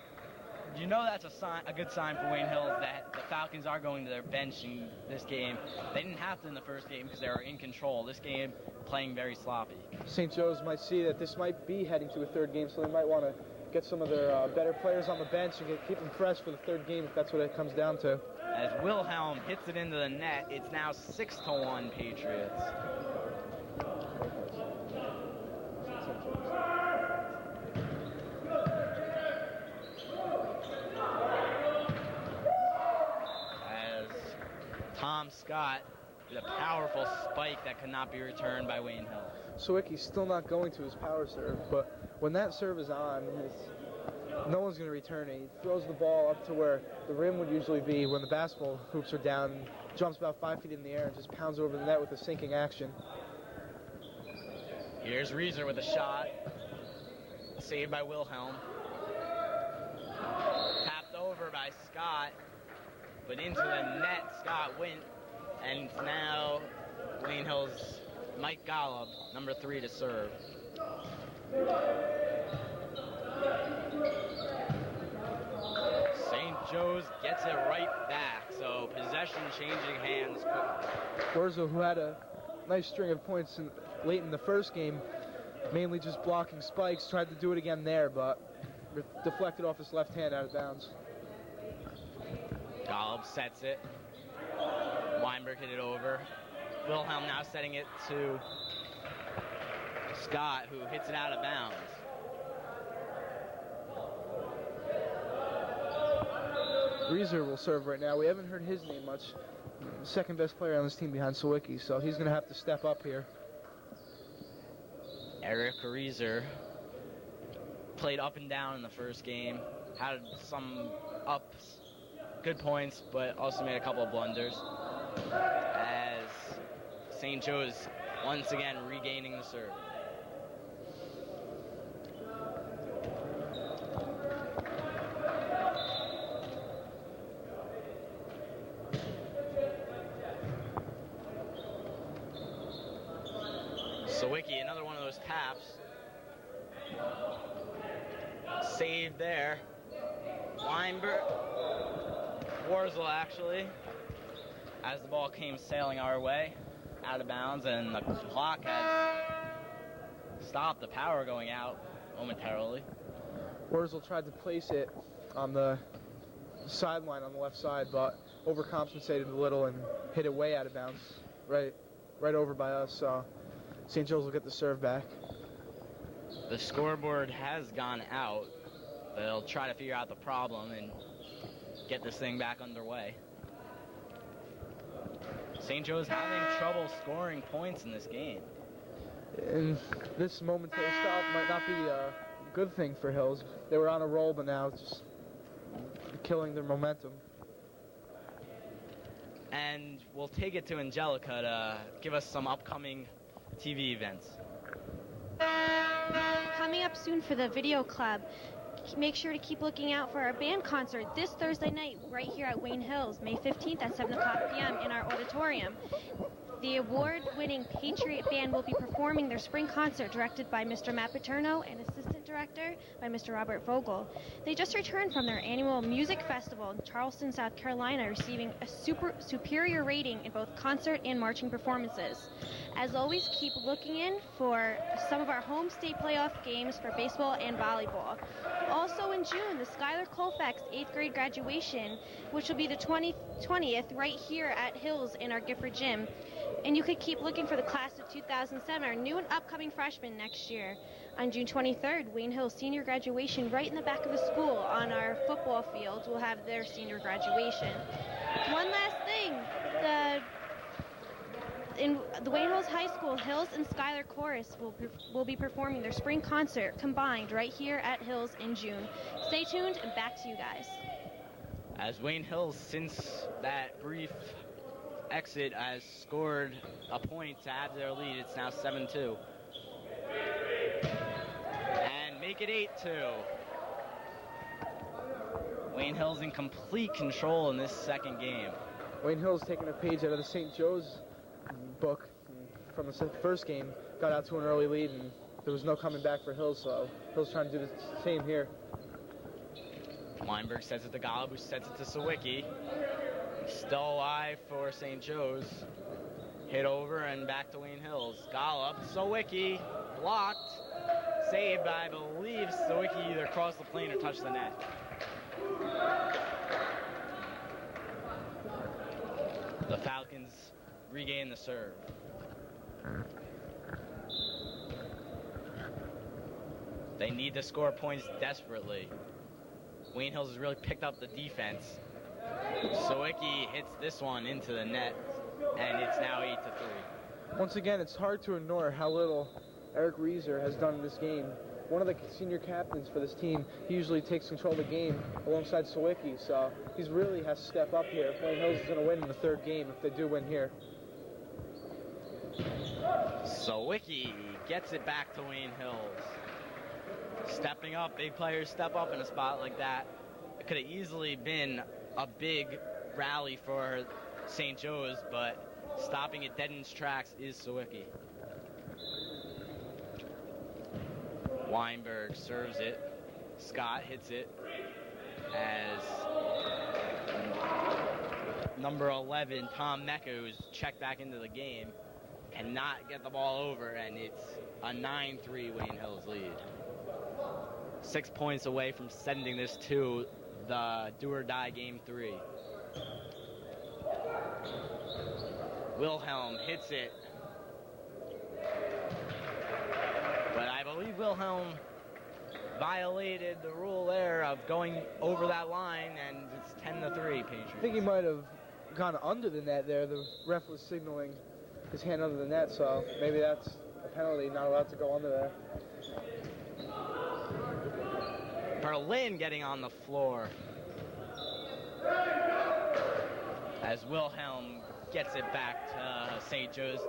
you know that's a good sign for Wayne Hills that the Falcons are going to their bench in this game. They didn't have to in the first game because they were in control. This game, playing very sloppy. St. Joe's might see that this might be heading to a third game, so they might want to get some of their better players on the bench and keep them fresh for the third game if that's what it comes down to. As Wilhelm hits it into the net, it's now 6-1 Patriots. Scott with a powerful spike that could not be returned by Wayne Hill. Sawicki's still not going to his power serve, but when that serve is on, no one's going to return it. He throws the ball up to where the rim would usually be when the basketball hoops are down, jumps about 5 feet in the air and just pounds over the net with a sinking action. Here's Reeser with a shot. Saved by Wilhelm. Tapped over by Scott, but into the net Scott went, and now Wayne Hill's Mike Golub, number 3, to serve. St. Joe's gets it right back, so possession changing hands quickly. Wurzel, who had a nice string of points late in the first game, mainly just blocking spikes, tried to do it again there, but deflected off his left hand out of bounds. Golub sets it. Weinberg hit it over. Wilhelm now setting it to Scott, who hits it out of bounds. Reeser will serve right now. We haven't heard his name much. Second best player on this team behind Sawicki, so he's going to have to step up here. Eric Reeser played up and down in the first game, had some ups, good points, but also made a couple of blunders, as St. Joe's once again regaining the serve. Sawicki, another one of those taps. Save there. Weinberg. Wurzel, actually, as the ball came sailing our way, out of bounds, and the clock had stopped the power going out momentarily. Wurzel tried to place it on the sideline on the left side, but overcompensated a little and hit it way out of bounds, right over by us. So St. Joe's will get the serve back. The scoreboard has gone out. They'll try to figure out the problem and get this thing back underway. St. Joe's having trouble scoring points in this game. And this momentary stop might not be a good thing for Hills. They were on a roll, but now it's just killing their momentum. And we'll take it to Angelica to give us some upcoming TV events. Coming up soon for the Video Club, make sure to keep looking out for our band concert this Thursday night right here at Wayne Hills, May 15th at 7 o'clock p.m. in our auditorium. The award-winning Patriot Band will be performing their spring concert directed by Mr. Matt Paterno and assistant director by Mr. Robert Vogel. They just returned from their annual music festival in Charleston, South Carolina, receiving a superior rating in both concert and marching performances. As always, keep looking in for some of our home state playoff games for baseball and volleyball. Also in June, the Skylar Colfax 8th grade graduation, which will be the 20th right here at Hills in our Gifford Gym. And you could keep looking for the class of 2007, our new and upcoming freshmen next year. On June 23rd, Wayne Hills senior graduation right in the back of the school on our football field will have their senior graduation. One last thing, in the Wayne Hills High School, Hills and Skylar Chorus will be performing their spring concert combined right here at Hills in June. Stay tuned and back to you guys. As Wayne Hills, since that brief exit, has scored a point to add to their lead. It's now 7-2. And make it 8-2. Wayne Hills in complete control in this second game. Wayne Hills taking a page out of the St. Joe's book from the first game. Got out to an early lead, and there was no coming back for Hills, so Hills trying to do the same here. Weinberg sets it to Golub, who sets it to Sawicki. Still alive for St. Joe's. Hit over and back to Wayne Hills. Golub, Sawicki, blocked. Saved by, I believe, Sawicki either crossed the plane or touched the net. The Falcons regain the serve. They need to score points desperately. Wayne Hills has really picked up the defense. Sawicki hits this one into the net. and it's now 8-3. Once again, it's hard to ignore how little Eric Reeser has done in this game. One of the senior captains for this team, he usually takes control of the game alongside Sawicki, so he really has to step up here. Wayne Hills is going to win in the third game if they do win here. Sawicki gets it back to Wayne Hills. Stepping up, big players step up in a spot like that. It could have easily been a big rally for St. Joe's, but stopping it dead in its tracks is Sawicki. Weinberg serves it. Scott hits it as number 11, Tom Mecca, who's checked back into the game, cannot get the ball over, and it's a 9-3 Wayne Hills lead. 6 points away from sending this to the do-or-die game 3. Wilhelm hits it. But I believe Wilhelm violated the rule there of going over that line, and it's 10-3 Patriots. I think he might have gone under the net there. The ref was signaling his hand under the net, so maybe that's a penalty, not allowed to go under there. Berlin getting on the floor as Wilhelm gets it back to St. Joe's.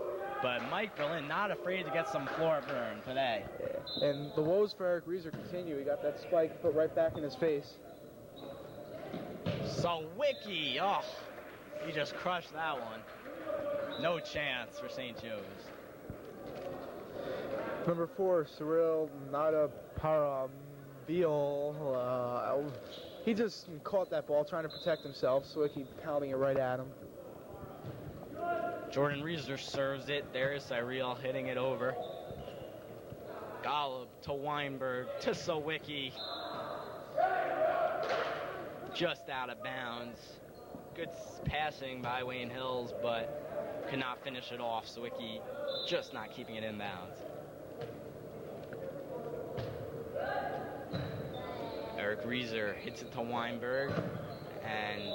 But Mike Berlin not afraid to get some floor burn today. Yeah. And the woes for Eric Reeser continue. He got that spike put right back in his face. Sawicki, oh, he just crushed that one. No chance for St. Joe's. Number 4, Cyril Nada Parabil. He just caught that ball trying to protect himself. Sawicki pounding it right at him. Jordan Reeser serves it. There is Cyril hitting it over. Golub to Weinberg to Sawicki. Just out of bounds. Good passing by Wayne Hills, but could not finish it off. Sawicki just not keeping it in bounds. Eric Reeser hits it to Weinberg, and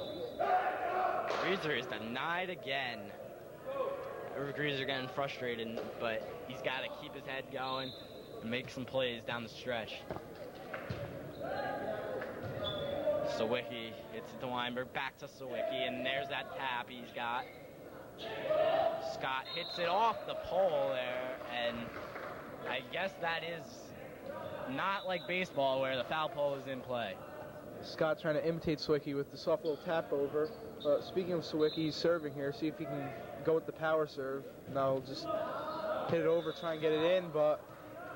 Reeser is denied again. Eric Reeser getting frustrated, but he's got to keep his head going and make some plays down the stretch. Sawicki hits it to Weinberg, back to Sawicki, and there's that tap he's got. Scott hits it off the pole there, and I guess that is not like baseball where the foul pole is in play. Scott trying to imitate Sawicki with the soft little tap over. Speaking of Sawicki, he's serving here. See if he can go with the power serve. No, just hit it over, try and get it in, but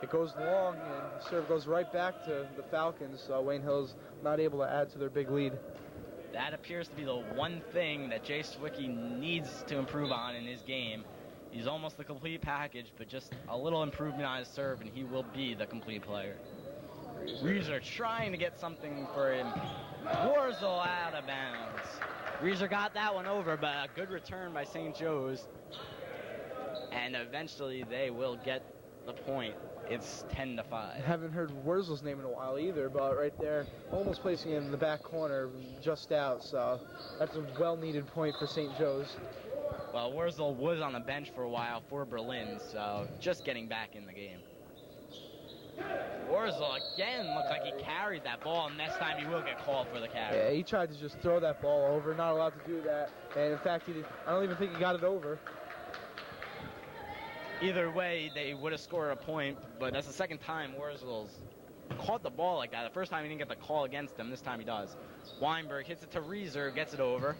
it goes long, and the serve goes right back to the Falcons. So Wayne Hills not able to add to their big lead. That appears to be the one thing that Jay Sawicki needs to improve on in his game. He's almost the complete package, but just a little improvement on his serve, and he will be the complete player. Reeser trying to get something for him. Warzel out of bounds. Reeser got that one over, but a good return by St. Joe's. And eventually they will get the point. It's 10-5. I haven't heard Wurzel's name in a while either, but right there, almost placing it in the back corner, just out. So that's a well-needed point for St. Joe's. Well, Wurzel was on the bench for a while for Berlin, so just getting back in the game. Wurzel again looked like he carried that ball, and next time he will get called for the carry. Yeah, he tried to just throw that ball over, not allowed to do that. And in fact, I don't even think he got it over. Either way, they would have scored a point, but that's the second time Wurzel's caught the ball like that. The first time he didn't get the call against him, this time he does. Weinberg hits it to Reeser, gets it over.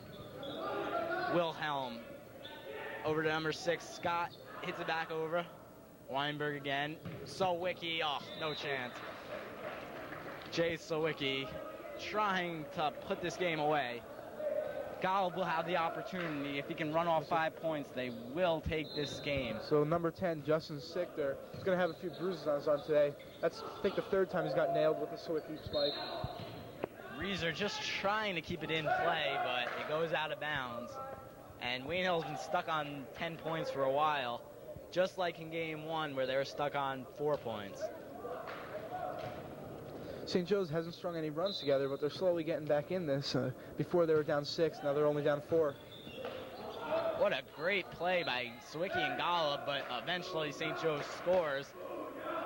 Wilhelm over to number 6. Scott hits it back over. Weinberg again. Sawicki, oh, no chance. Jay Sawicki trying to put this game away. Golub will have the opportunity. If he can run off 5 points, they will take this game. So number 10, Justin Sichter, he's going to have a few bruises on his arm today. That's, I think, the third time he's got nailed with the Sawicki spike. Reeser just trying to keep it in play, but it goes out of bounds. And Wayne Hill's been stuck on 10 points for a while, just like in game 1 where they were stuck on 4 points. St. Joe's hasn't strung any runs together, but they're slowly getting back in this. Before they were down 6, now they're only down 4. What a great play by Sawicki and Golub, but eventually St. Joe's scores.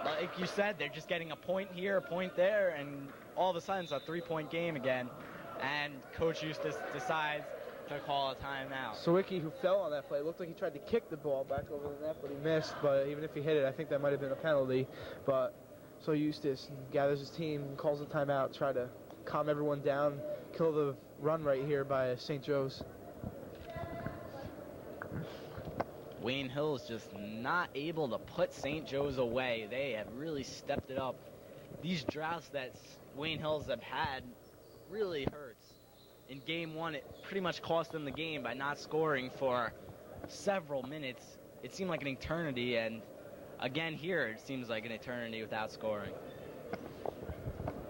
Like you said, they're just getting a point here, a point there, and all of a sudden it's a 3-point game again. And Coach Eustace decides to call a timeout. Sawicki, who fell on that play, looked like he tried to kick the ball back over the net, but he missed. But even if he hit it, I think that might have been a penalty. But so Eustace gathers his team, calls a timeout, try to calm everyone down, kill the run right here by St. Joe's. Wayne Hills just not able to put St. Joe's away. They have really stepped it up. These droughts that Wayne Hills have had really hurts. In game one, it pretty much cost them the game by not scoring for several minutes. It seemed like an eternity, and again here, it seems like an eternity without scoring.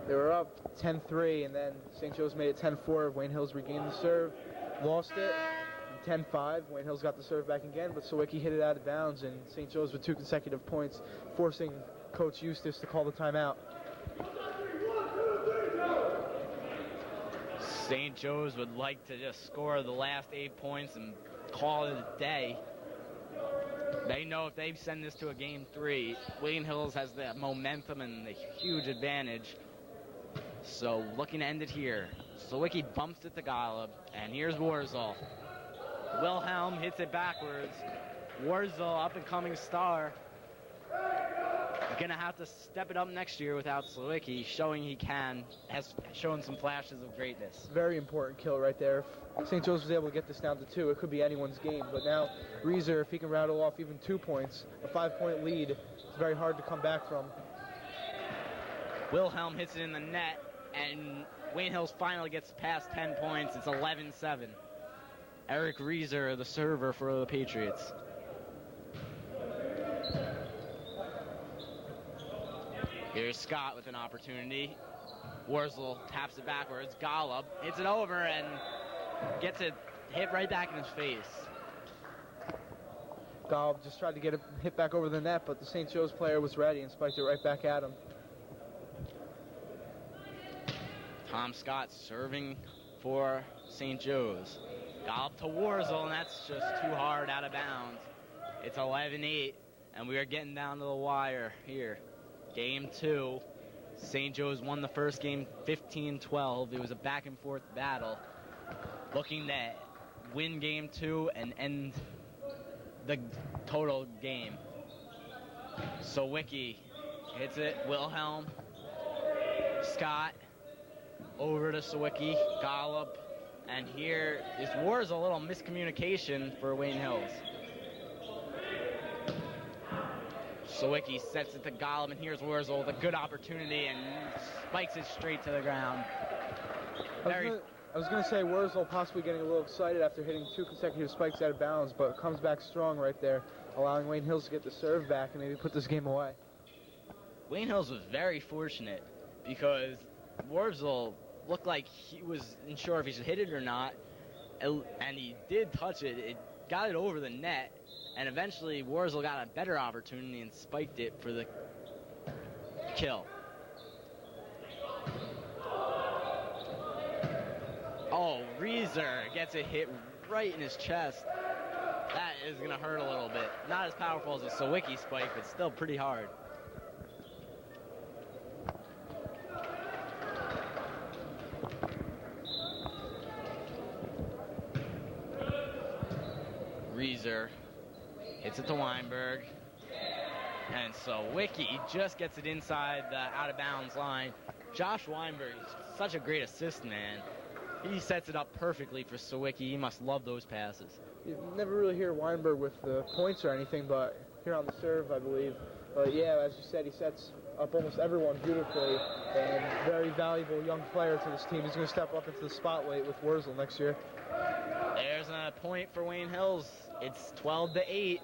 They were up 10-3, and then St. Joe's made it 10-4. Wayne Hills regained the serve, lost it. 10-5, Wayne Hills got the serve back again, but Sawicki hit it out of bounds, and St. Joe's with 2 consecutive points, forcing Coach Eustace to call the timeout. St. Joe's would like to just score the last 8 points and call it a day. They know if they send this to a game 3, Wayne Hills has the momentum and the huge advantage. So looking to end it here. Sawicki bumps it to Golub, and here's Warzel. Wilhelm hits it backwards. Warzel, up-and-coming star. Gonna have to step it up next year without Sawicki, showing he can, has shown some flashes of greatness. Very important kill right there. If St. Joe's was able to get this down to 2, it could be anyone's game. But now, Reeser, if he can rattle off even 2 points, a 5-point lead, it's very hard to come back from. Wilhelm hits it in the net, and Wayne Hills finally gets past 10 points. It's 11-7. Eric Reeser, the server for the Patriots. Here's Scott with an opportunity. Warzel taps it backwards. Golub hits it over and gets it hit right back in his face. Golub just tried to get it hit back over the net, but the St. Joe's player was ready and spiked it right back at him. Tom Scott serving for St. Joe's. Golub to Warzel, and that's just too hard out of bounds. It's 11-8, and we are getting down to the wire here. Game 2. St. Joe's won the first game 15-12. It was a back-and-forth battle. Looking to win game 2 and end the total game. Sawicki hits it. Wilhelm. Scott. Over to Sawicki. Golub. And here is Warzel, a little miscommunication for Wayne Hills. Sawicki sets it to Golub, and here's Warzel with a good opportunity and spikes it straight to the ground. I was going to say Warzel possibly getting a little excited after hitting 2 consecutive spikes out of bounds, but comes back strong right there, allowing Wayne Hills to get the serve back and maybe put this game away. Wayne Hills was very fortunate because Warzel looked like he was unsure if he should hit it or not, and he did touch it. It got it over the net, and eventually Warzel got a better opportunity and spiked it for the kill. Oh, Reeser gets a hit right in his chest. That is going to hurt a little bit. Not as powerful as a Sawicki spike, but still pretty hard. Reeser hits it to Weinberg, and Sawicki just gets it inside the out-of-bounds line. Josh Weinberg is such a great assist man. He sets it up perfectly for Sawicki. He must love those passes. You never really hear Weinberg with the points or anything, but here on the serve, I believe. But yeah, as you said, he sets up almost everyone beautifully, and very valuable young player to this team. He's going to step up into the spotlight with Warzel next year. There's a point for Wayne Hills. It's 12-8.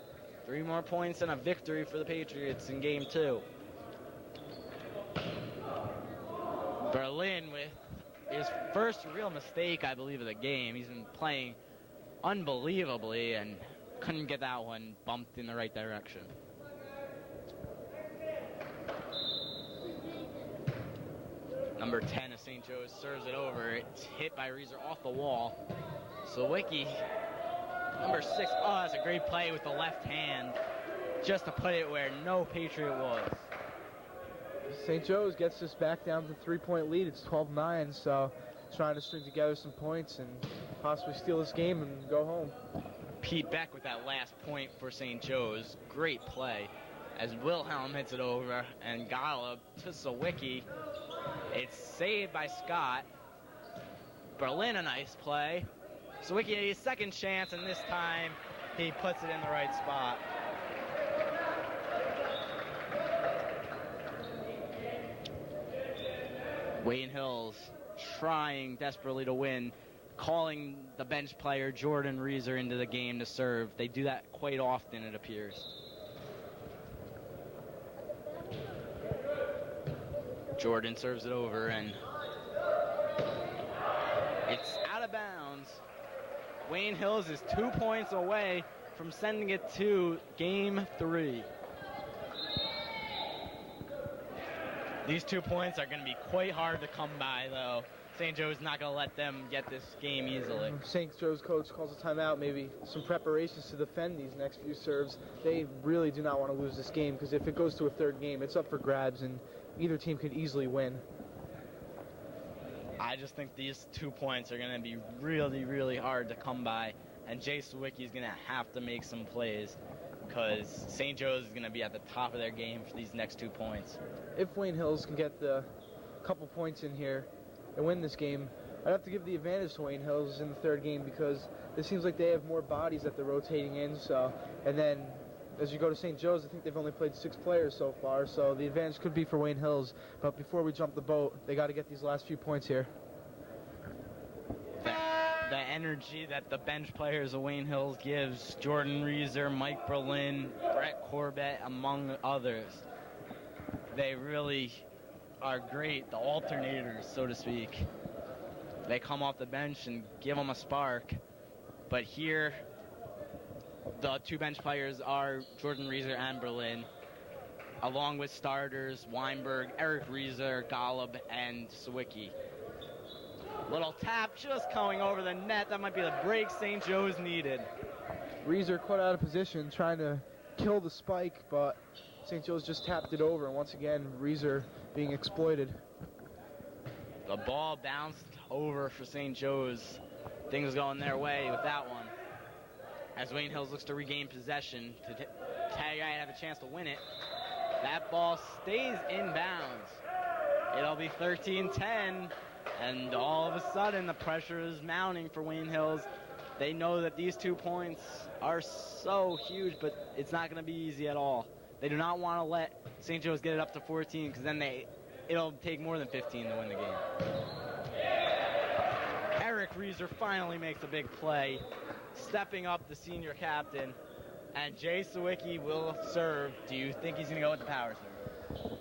3 more points and a victory for the Patriots in game 2. Berlin with his first real mistake, I believe, of the game. He's been playing unbelievably and couldn't get that one bumped in the right direction. Number 10 of St. Joe's serves it over. It's hit by Reeser off the wall. Sawicki Number 6, oh, that's a great play with the left hand, just to put it where no Patriot was. St. Joe's gets us back down to the 3-point lead. It's 12-9, so trying to string together some points and possibly steal this game and go home. Pete Beck with that last point for St. Joe's. Great play as Wilhelm hits it over, and Golub to Sawicki. It's saved by Scott. Berlin, a nice play. Sawicki his second chance, and this time he puts it in the right spot. Wayne Hills trying desperately to win, calling the bench player Jordan Reeser into the game to serve. They do that quite often, it appears. Jordan serves it over, and it's out of bounds. Wayne Hills is 2 points away from sending it to Game 3. These 2 points are going to be quite hard to come by, though. St. Joe's not going to let them get this game easily. St. Joe's coach calls a timeout, maybe some preparations to defend these next few serves. They really do not want to lose this game, because if it goes to a third game, it's up for grabs, and either team could easily win. I just think these 2 points are going to be really, really hard to come by, and Jay Sawicki is going to have to make some plays, because St. Joe's is going to be at the top of their game for these next 2 points. If Wayne Hills can get the couple points in here and win this game, I'd have to give the advantage to Wayne Hills in the third game, because it seems like they have more bodies that they're rotating in. So, and then as you go to St. Joe's, I think they've only played 6 players so far, so the advantage could be for Wayne Hills. But before we jump the boat, they got to get these last few points here. The energy that the bench players of Wayne Hills gives, Jordan Reeser, Mike Berlin, Brett Corbett, among others, they really are great, the alternators, so to speak. They come off the bench and give them a spark. But here, the 2 bench players are Jordan Reeser and Berlin, along with starters Weinberg, Eric Reeser, Golub, and Sawicki. Little tap just going over the net. That might be the break St. Joe's needed. Reeser caught out of position trying to kill the spike, but St. Joe's just tapped it over. And once again, Reeser being exploited. The ball bounced over for St. Joe's. Things going their way with that one. As Wayne Hills looks to regain possession, to Taggart have a chance to win it. That ball stays in bounds. It'll be 13-10. And all of a sudden, the pressure is mounting for Wayne Hills. They know that these 2 points are so huge, but it's not going to be easy at all. They do not want to let St. Joe's get it up to 14, because then it'll take more than 15 to win the game. Eric Reeser finally makes a big play, stepping up the senior captain, and Jay Sawicki will serve. Do you think he's going to go with the power serve?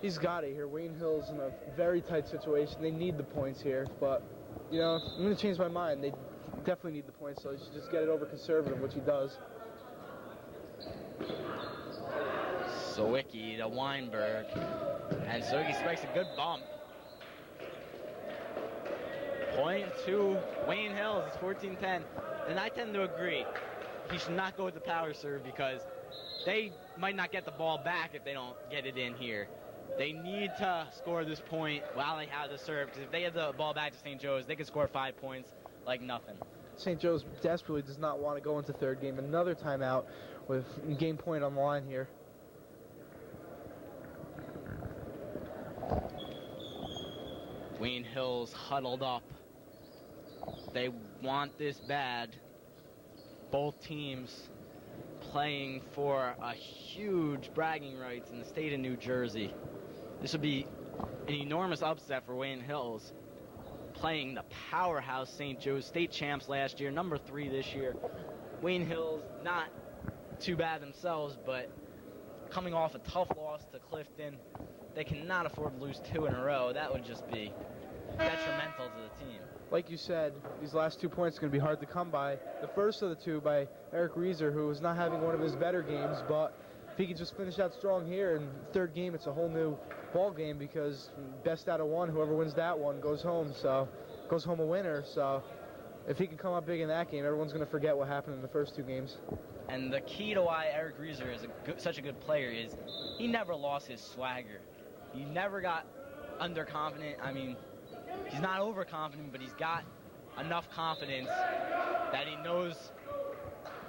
He's got it here. Wayne Hills in a very tight situation. They need the points here, but, you know, I'm going to change my mind. They definitely need the points, so he should just get it over conservative, which he does. Sawicki to Weinberg, and Sawicki strikes a good bump. Point to Wayne Hills. It's 14-10, and I tend to agree. He should not go with the power serve, because they might not get the ball back if they don't get it in here. They need to score this point while they have the serve, because if they get the ball back to St. Joe's, they could score 5 points like nothing. St. Joe's desperately does not want to go into third game. Another timeout with game point on the line here. Wayne Hills huddled up. They want this bad. Both teams playing for a huge bragging rights in the state of New Jersey. This would be an enormous upset for Wayne Hills, playing the powerhouse St. Joe's, state champs last year, number 3 this year. Wayne Hills, not too bad themselves, but coming off a tough loss to Clifton, they cannot afford to lose 2 in a row. That would just be detrimental to the team. Like you said, these last 2 points are going to be hard to come by. The first of the 2 by Eric Reeser, who is not having one of his better games, but if he could just finish out strong here, in the third game it's a whole new ball game, because best out of 1, whoever wins that one goes home, so goes home a winner. So if he can come up big in that game, everyone's going to forget what happened in the first 2 games. And the key to why Eric Rieser is such a good player is he never lost his swagger. He never got underconfident. I mean, he's not overconfident, but he's got enough confidence that he knows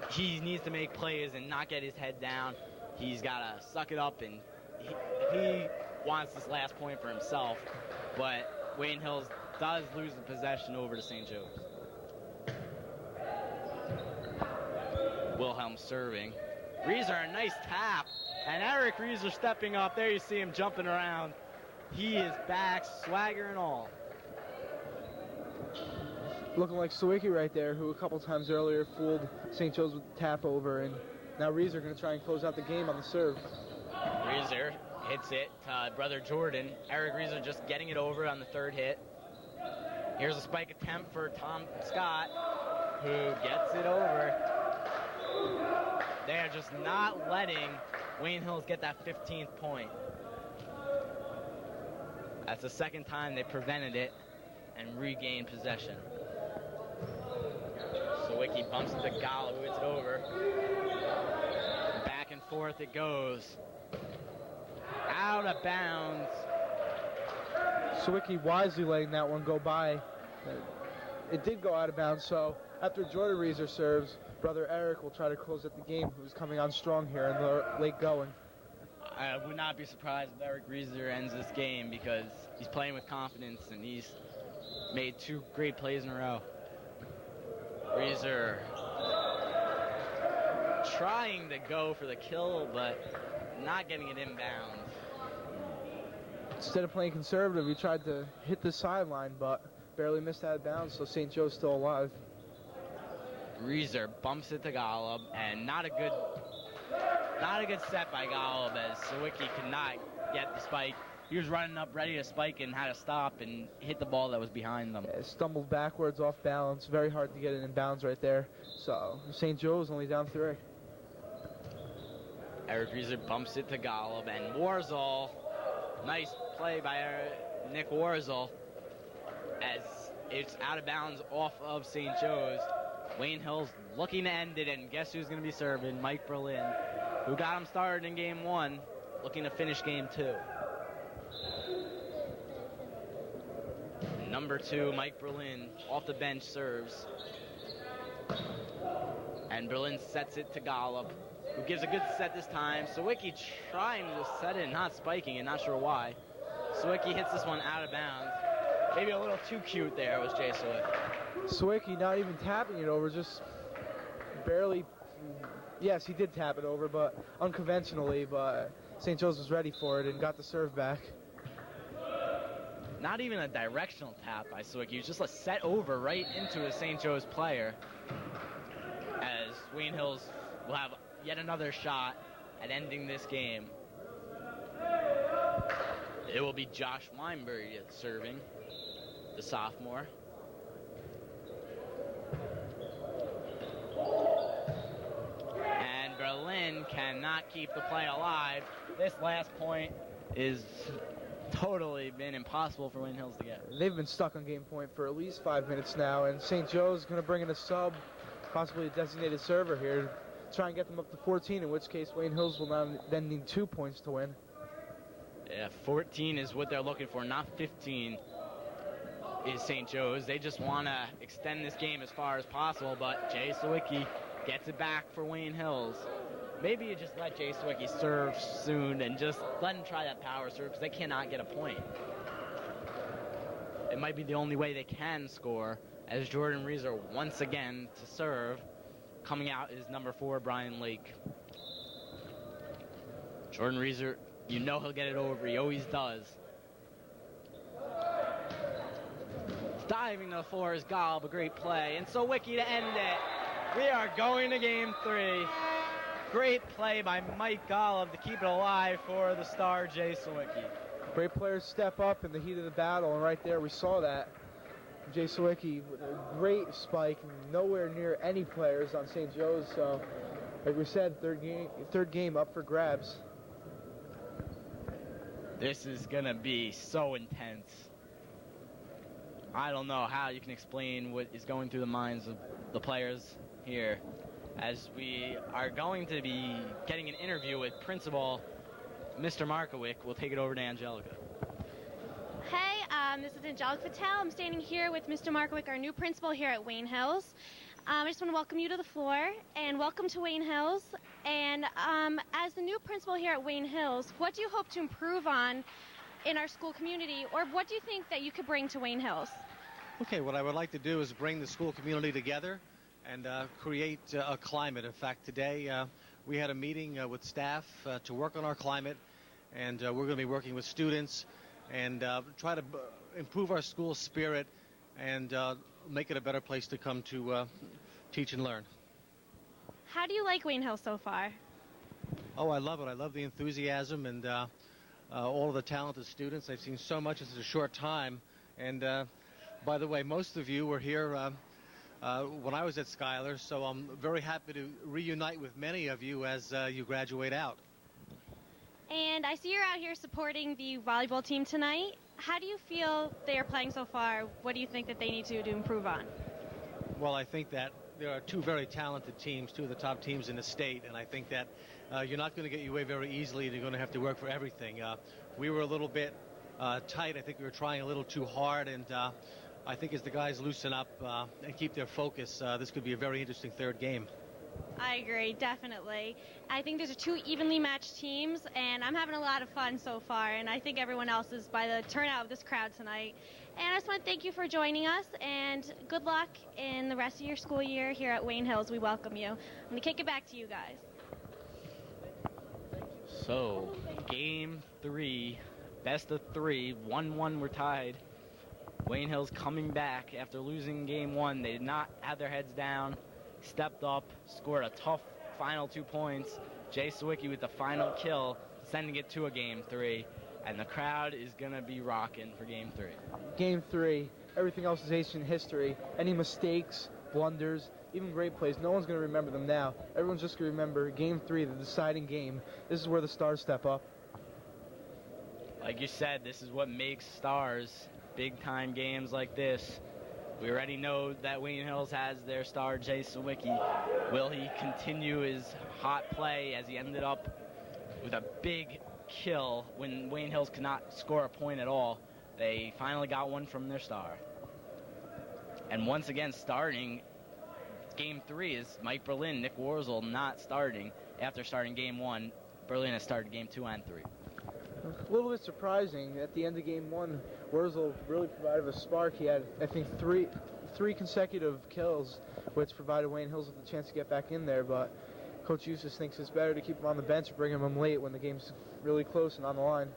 he needs to make plays and not get his head down. He's got to suck it up, and he wants this last point for himself. But Wayne Hills does lose the possession over to St. Joe's. Wilhelm serving. Rieser, a nice tap. And Eric Rieser stepping up. There you see him jumping around. He is back, swagger and all. Looking like Sawicki right there, who a couple times earlier fooled St. Joe's with the tap over, and now Rieser going to try and close out the game on the serve. Rieser hits it to brother Jordan. Eric Rieser just getting it over on the 3rd hit. Here's a spike attempt for Tom Scott, who gets it over. They're just not letting Wayne Hills get that 15th point. That's the 2nd time they prevented it and regained possession. Sawicki bumps it to Gala, who hits it over. Back and forth it goes. Out of bounds. Sawicki wisely letting that one go by. It did go out of bounds, so after Jordan Rieser serves, brother Eric will try to close out the game, who's coming on strong here in the late going. I would not be surprised if Eric Rieser ends this game because he's playing with confidence and he's made 2 great plays in a row. Rieser trying to go for the kill, but not getting it inbound. Instead of playing conservative, he tried to hit the sideline, but barely missed out of bounds, so St. Joe's still alive. Rieser bumps it to Golub, and not a good set by Golub as Sawicki could not get the spike. He was running up ready to spike and had to stop and hit the ball that was behind them. Yeah, stumbled backwards off balance. Very hard to get it in bounds right there. So St. Joe's only down 3. Eric Rieser bumps it to Golub, and Warzel, nice play by Nick Warzel as it's out of bounds off of St. Joe's. Wayne Hills looking to end it, and guess who's going to be serving? Mike Berlin, who got him started in game 1, looking to finish game 2. Number 2, Mike Berlin, off the bench serves. And Berlin sets it to Golub, who gives a good set this time. Sawicki trying to set it, not spiking it, not sure why. Sawicki hits this one out of bounds. Maybe a little too cute there was Jay Sawicki. Sawicki not even tapping it over, just barely. Yes, he did tap it over, but unconventionally, but St. Joe's was ready for it and got the serve back. Not even a directional tap by Sawicki. It was just a set over right into a St. Joe's player. As Wayne Hills will have yet another shot at ending this game. It will be Josh Weinberg serving, the sophomore. And Berlin cannot keep the play alive. This last point is totally been impossible for Wayne Hills to get. They've been stuck on game point for at least 5 minutes now, and St. Joe's going to bring in a sub, possibly a designated server here, to try and get them up to 14, in which case Wayne Hills will now then need 2 points to win. Yeah, 14 is what they're looking for, not 15 is St. Joe's. They just want to extend this game as far as possible, but Jay Sawicki gets it back for Wayne Hills. Maybe you just let Jay Sawicki serve soon and just let him try that power serve because they cannot get a point. It might be the only way they can score as Jordan Rieser once again to serve. Coming out is number 4, Brian Lake. Jordan Rieser, you know he'll get it over. He always does. Diving to the floor is Golub, a great play. And Sawicki to end it. We are going to game 3. Great play by Mike Golub to keep it alive for the star, Jay Sawicki. Great players step up in the heat of the battle, and right there we saw that. Jay Sawicki with a great spike, nowhere near any players on St. Joe's. So, like we said, third game up for grabs. This is going to be so intense. I don't know how you can explain what is going through the minds of the players here, as we are going to be getting an interview with Principal Mr. Markowick. We'll take it over to Angelica. Hey, this is Angelica Fattal. I'm standing here with Mr. Markowick, our new principal here at Wayne Hills. I just want to welcome you to the floor, and welcome to Wayne Hills. And as the new principal here at Wayne Hills, what do you hope to improve on in our school community, or what do you think that you could bring to Wayne Hills? Okay, what I would like to do is bring the school community together and create a climate. In fact, today we had a meeting with staff to work on our climate, and we're going to be working with students and try to improve our school spirit and make it a better place to come to teach and learn. How do you like Wayne Hills so far? Oh, I love it. I love the enthusiasm and all of the talented students. I've seen so much in such a short time. And by the way, most of you were here when I was at Schuyler, so I'm very happy to reunite with many of you as you graduate out. And I see you're out here supporting the volleyball team tonight. How do you feel they are playing so far? What do you think that they need to do to improve on? Well, I think that there are two very talented teams, two of the top teams in the state, and I think that you're not going to get your way very easily, and you're going to have to work for everything. We were a little bit tight. I think we were trying a little too hard, and I think as the guys loosen up and keep their focus, this could be a very interesting third game. I agree, definitely. I think these are two evenly matched teams, and I'm having a lot of fun so far, and I think everyone else is by the turnout of this crowd tonight. And I just want to thank you for joining us, and good luck in the rest of your school year here at Wayne Hills. We welcome you. I'm going to kick it back to you guys. So, game 3, best of 3, 1-1 we're tied. Wayne Hills coming back after losing game 1. They did not have their heads down, stepped up, scored a tough final 2 points. Jay Sawicki with the final kill, sending it to a game 3. And the crowd is going to be rocking for game 3. Game 3, everything else is ancient history. Any mistakes, blunders, even great plays, no one's going to remember them now. Everyone's just going to remember Game 3, the deciding game. This is where the stars step up. Like you said, this is what makes stars. Big-time games like this. We already know that Wayne Hills has their star, Jay Sawicki. Will he continue his hot play as he ended up with a big kill when Wayne Hills could not score a point at all? They finally got one from their star. And once again, starting game 3 is Mike Berlin. Nick Warzel not starting after starting game 1. Berlin has started game 2 and 3. A little bit surprising. At the end of game 1, Wurzel really provided a spark. He had, I think, three consecutive kills, which provided Wayne Hills with a chance to get back in there. But Coach Eustace thinks it's better to keep him on the bench or bring him late when the game's really close and on the line.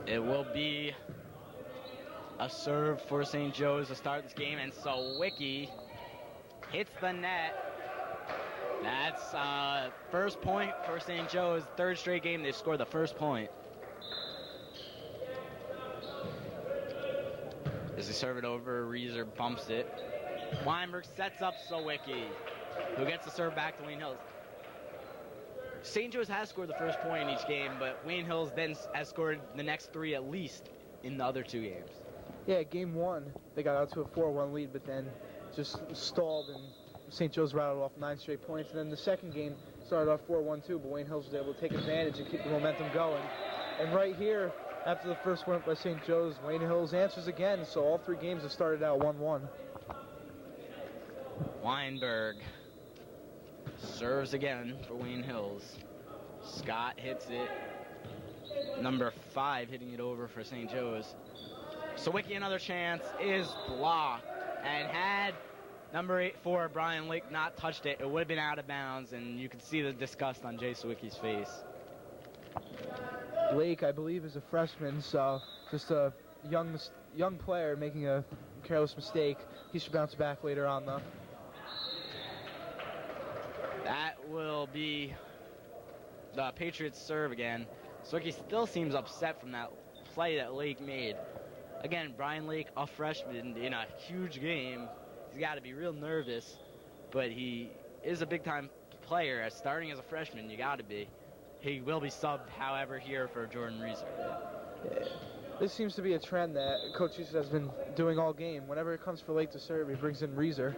It will be a serve for St. Joe's to start this game, and Sawicki hits the net. That's first point for St. Joe's. Third straight game they've scored the first point. As they serve it over, Reeser bumps it. Weinberg sets up Sawicki, who gets the serve back to Wayne Hills. St. Joe's has scored the first point in each game, but Wayne Hills then has scored the next 3 at least in the other 2 games. Yeah, game 1, they got out to a 4-1 lead, but then just stalled, and St. Joe's rattled off 9 straight points. And then the second game started off 4-1 too, but Wayne Hills was able to take advantage and keep the momentum going. And right here, after the first win by St. Joe's, Wayne Hills answers again, so all 3 games have started out 1-1. Weinberg serves again for Wayne Hills. Scott hits it. Number 5 hitting it over for St. Joe's. Sawicki another chance is blocked, and had number 4 Brian Lake not touched it, it would have been out of bounds, and you could see the disgust on Jay Sawicki's face. Lake, I believe, is a freshman, so just a young player making a careless mistake. He should bounce back later on, though. That will be the Patriots serve again. Sawicki still seems upset from that play that Lake made. Again, Brian Lake, a freshman in a huge game. He's got to be real nervous, but he is a big-time player. Starting as a freshman, you got to be. He will be subbed, however, here for Jordan Reeser. This seems to be a trend that Coach Hughes has been doing all game. Whenever it comes for late to serve, he brings in Reeser.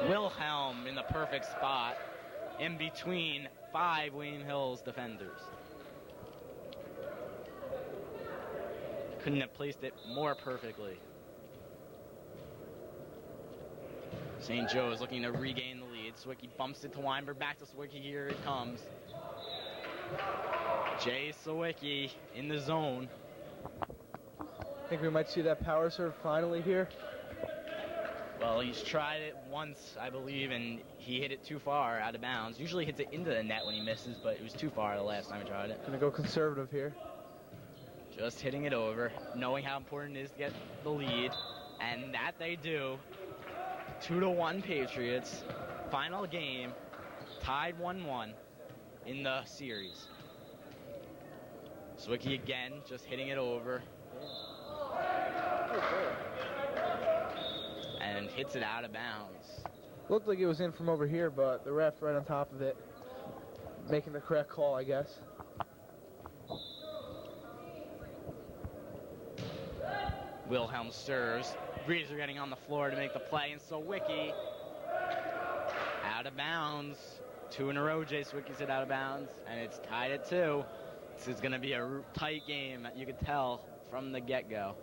Wilhelm in the perfect spot in between 5 Wayne Hills defenders. Couldn't have placed it more perfectly. St. Joe is looking to regain the lead. Sawicki bumps it to Weinberg. Back to Sawicki. Here it comes. Jay Sawicki in the zone. I think we might see that power serve finally here. Well, he's tried it once, I believe, and he hit it too far out of bounds. Usually hits it into the net when he misses, but it was too far the last time he tried it. Gonna go conservative here. Just hitting it over, knowing how important it is to get the lead, and that they do. 2-1 Patriots. Final game, tied 1-1 in the series. Sawicki again, just hitting it over. And hits it out of bounds. Looked like it was in from over here, but the ref right on top of it, making the correct call, I guess. Wilhelm serves. Reeser getting on the floor to make the play, and Sawicki out of bounds. 2 in a row, Jay Sawicki's hit out of bounds, and it's tied at 2. This is going to be a tight game, you could tell from the get-go.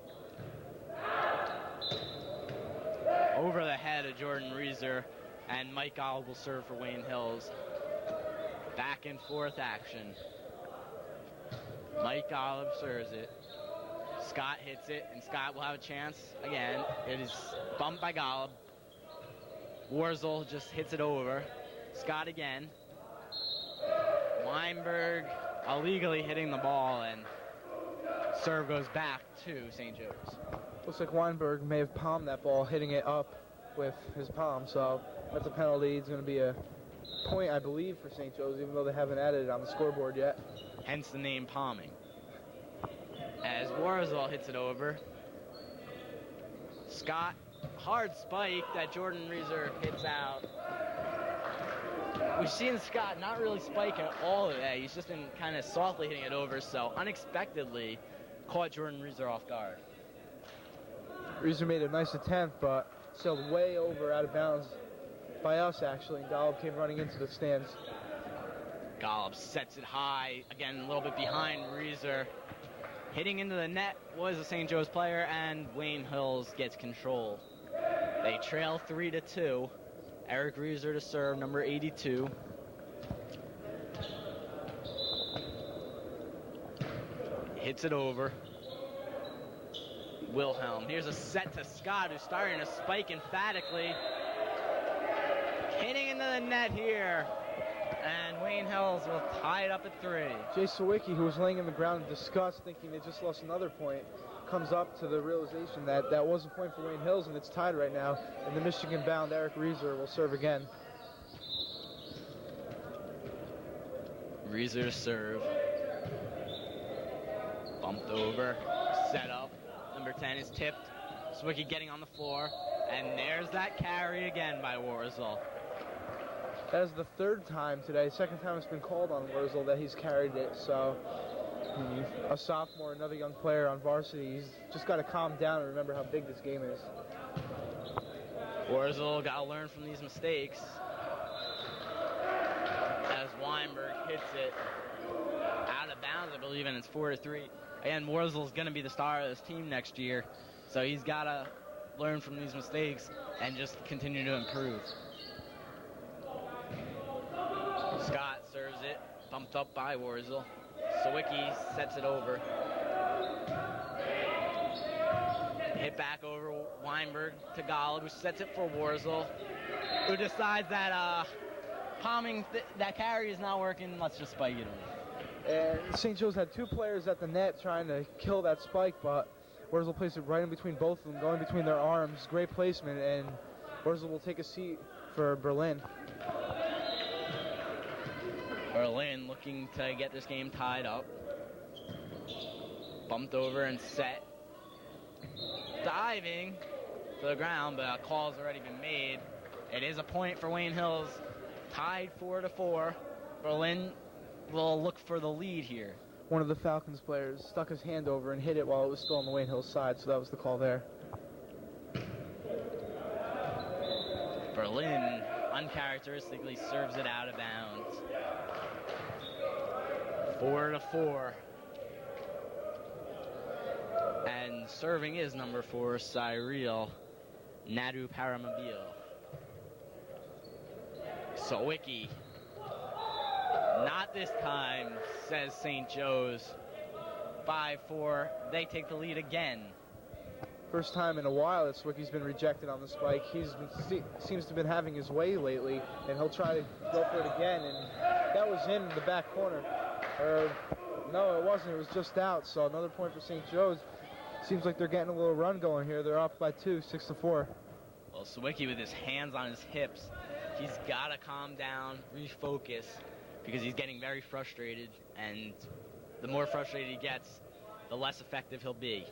Over the head of Jordan Reeser, and Mike Golub will serve for Wayne Hills. Back and forth action. Mike Golub serves it. Scott hits it, and Scott will have a chance again. It is bumped by Golub. Warzel just hits it over. Scott again. Weinberg illegally hitting the ball, and serve goes back to St. Joe's. Looks like Weinberg may have palmed that ball, hitting it up with his palm, so that's a penalty. It's going to be a point, I believe, for St. Joe's, even though they haven't added it on the scoreboard yet. Hence the name palming. As Warzel hits it over. Scott, hard spike that Jordan Reeser hits out. We've seen Scott not really spike at all today. He's just been kind of softly hitting it over, so unexpectedly caught Jordan Reeser off guard. Reeser made a nice attempt, but sailed way over out of bounds by us, actually, and Golub came running into the stands. Golub sets it high, again a little bit behind Reeser. Hitting into the net was a St. Joe's player, and Wayne Hills gets control. They trail 3-2. Eric Reeser to serve, number 82. Hits it over. Wilhelm. Here's a set to Scott, who's starting to spike emphatically. Hitting into the net here. And Wayne Hills will tie it up at 3. Jay Sawicki, who was laying in the ground in disgust, thinking they just lost another point, comes up to the realization that that was a point for Wayne Hills, and it's tied right now. And the Michigan-bound Eric Reeser will serve again. Reeser to serve. Bumped over. Set up. Number 10 is tipped. Sawicki getting on the floor. And there's that carry again by Warzel. That is the 3rd time today. 2nd time it's been called on Wurzel that he's carried it. So a sophomore, another young player on varsity, he's just got to calm down and remember how big this game is. Warzel got to learn from these mistakes. As Weinberg hits it out of bounds, I believe, and it's 4-3. And Warzel's going to be the star of this team next year. So he's got to learn from these mistakes and just continue to improve. Scott serves it, bumped up by Warzel. Sawicki sets it over. Hit back over Weinberg to Golub, who sets it for Warzel, who decides that palming that carry is not working. Let's just spike it over. And St. Joe's had 2 players at the net trying to kill that spike, but Warzel placed it right in between both of them, going between their arms. Great placement, and Warzel will take a seat for Berlin. Berlin looking to get this game tied up. Bumped over and set. Diving to the ground, but a call's already been made. It is a point for Wayne Hills. Tied 4-4. Berlin will look for the lead here. One of the Falcons players stuck his hand over and hit it while it was still on the Wayne Hills side, so that was the call there. Berlin uncharacteristically serves it out of bounds. 4-4. And serving is number 4, Cyril Nadu Paramobile. Sawicki. Not this time, says St. Joe's. 5-4. They take the lead again. First time in a while that Swicky's been rejected on the spike. Seems to have been having his way lately, and he'll try to go for it again. And that was in the back corner. No, it wasn't. It was just out. So another point for St. Joe's. Seems like they're getting a little run going here. They're up by 2, 6-4. Well, Sawicki with his hands on his hips, he's got to calm down, refocus, because he's getting very frustrated, and the more frustrated he gets, the less effective he'll be.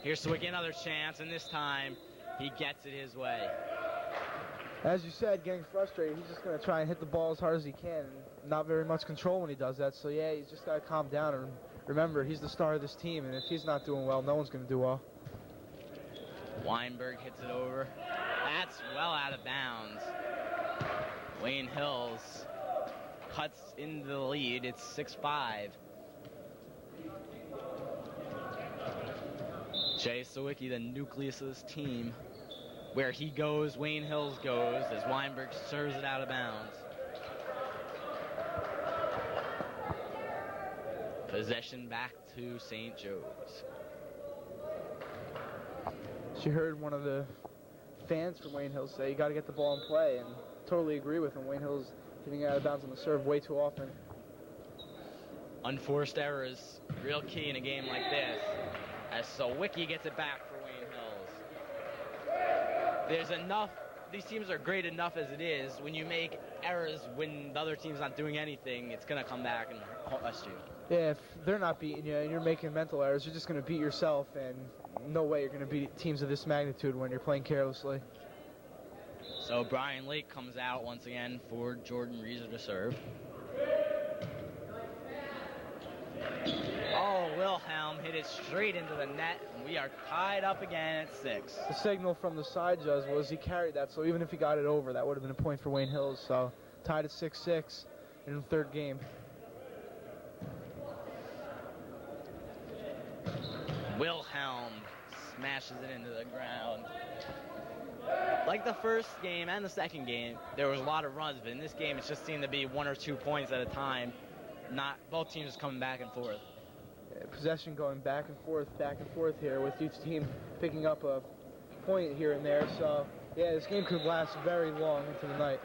Here's Sawicki, another chance, and this time he gets it his way. As you said, getting frustrated, he's just going to try and hit the ball as hard as he can, and not very much control when he does that. So yeah, he's just got to calm down, and remember, he's the star of this team, and if he's not doing well, no one's going to do well. Weinberg hits it over. That's well out of bounds. Wayne Hills cuts into the lead. It's 6-5. Jay Sawicki, the nucleus of this team. Where he goes, Wayne Hills goes, as Weinberg serves it out of bounds. Possession back to St. Joe's. She heard one of the fans from Wayne Hills say, you got to get the ball in play, and totally agree with him. Wayne Hills hitting it out of bounds on the serve way too often. Unforced errors, real key in a game like this, as Sawicki gets it back for Wayne Hills. There's enough, these teams are great enough as it is. When you make errors when the other team's not doing anything, it's going to come back and cost you. Yeah, if they're not beating you and you're making mental errors, you're just going to beat yourself, and no way you're going to beat teams of this magnitude when you're playing carelessly. So Brian Lake comes out once again for Jordan Reeser to serve. Oh, Wilhelm hit it straight into the net, and we are tied up again at 6. The signal from the side judge was he carried that, so even if he got it over, that would have been a point for Wayne Hills. So tied at 6-6 in the third game. Wilhelm smashes it into the ground. Like the first game and the second game, there was a lot of runs, but in this game it just seemed to be 1 or 2 points at a time. Not both teams coming back and forth. Yeah, possession going back and forth here, with each team picking up a point here and there. So yeah, this game could last very long into the night.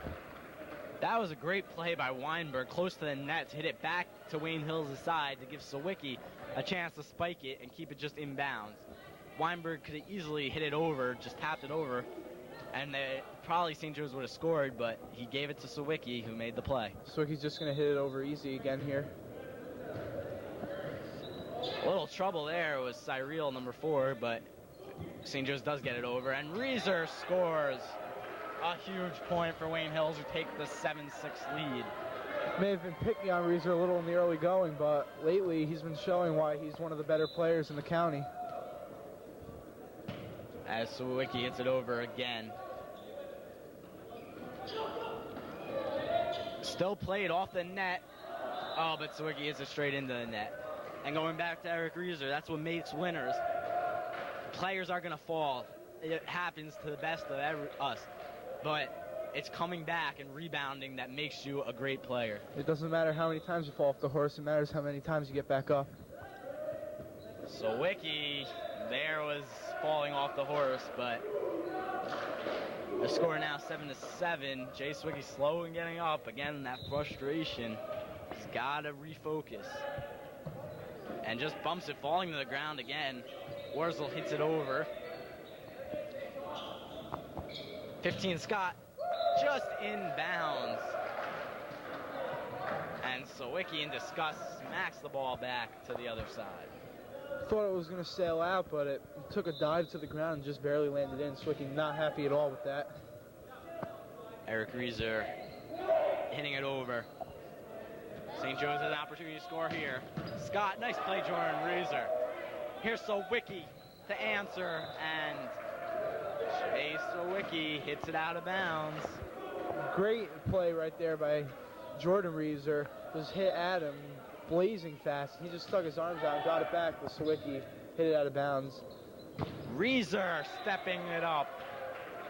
That was a great play by Weinberg, close to the net, to hit it back to Wayne Hills' side to give Sawicki a chance to spike it and keep it just inbounds. Weinberg could have easily hit it over, just tapped it over, and probably St. Joe's would have scored, but he gave it to Sawicki, who made the play. Sawicki's just going to hit it over easy again here. A little trouble there was Cyril, number 4, but St. Joe's does get it over, and Reeser scores. A huge point for Wayne Hills, who take the 7-6 lead. May have been picky on Reeser a little in the early going, but lately he's been showing why he's one of the better players in the county. As Sawicki hits it over again. Still played off the net. Oh, but Sawicki hits it straight into the net. And going back to Eric Reeser, that's what makes winners. Players are going to fall. It happens to the best of us. But it's coming back and rebounding that makes you a great player. It doesn't matter how many times you fall off the horse. It matters how many times you get back up. Sawicki there was falling off the horse, but the score now 7-7. Jay Sawicki slow in getting up. Again, that frustration. He's got to refocus. And just bumps it, falling to the ground again. Wurzel hits it over. 15 Scott, just inbounds. And Sawicki, in disgust, smacks the ball back to the other side. Thought it was going to sail out, but it took a dive to the ground and just barely landed in. Sawicki not happy at all with that. Eric Reeser hitting it over. St. Joe's has an opportunity to score here. Scott, nice play, Jordan Reeser. Here's Sawicki to answer, and Jay Sawicki hits it out of bounds. Great play right there by Jordan Reeser. Just hit at him, blazing fast. He just stuck his arms out and got it back, but Sawicki hit it out of bounds. Reeser stepping it up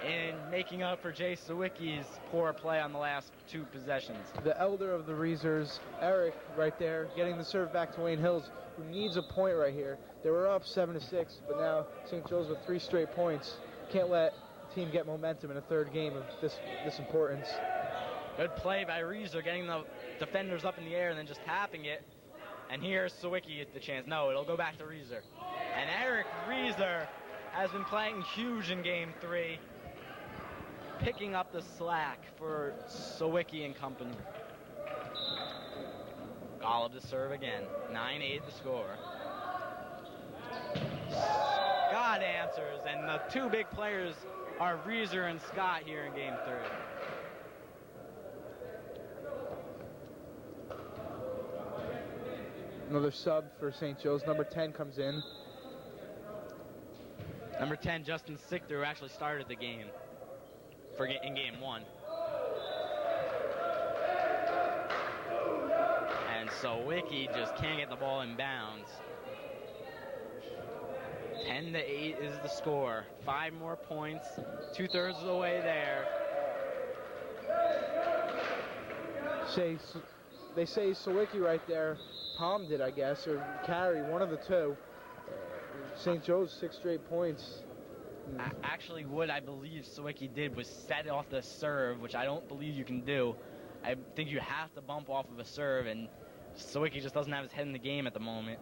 and making up for Jay Sawicki's poor play on the last 2 possessions. The elder of the Reesers, Eric, right there, getting the serve back to Wayne Hills, who needs a point right here. They were up 7-6, but now St. Joe's with 3 straight points. Can't let the team get momentum in a 3rd game of this importance. Good play by Reeser, getting the defenders up in the air and then just tapping it. And here's Sawicki at the chance. No, it'll go back to Reeser. And Eric Reeser has been playing huge in Game 3, picking up the slack for Sawicki and company. Golub to serve again. 9-8 the score. Scott answers, and the 2 big players are Reeser and Scott here in Game 3. Another sub for St. Joe's. Number 10 comes in. Number 10, Justin Sichter, who actually started the game in Game 1. And Sawicki just can't get the ball in bounds. 10-8 is the score. 5 more points, 2/3 of the way there. They say Sawicki right there palmed it, I guess, or carry, one of the 2. St. Joe's 6 straight points. Actually, what I believe Sawicki did was set off the serve, which I don't believe you can do. I think you have to bump off of a serve, and Sawicki just doesn't have his head in the game at the moment.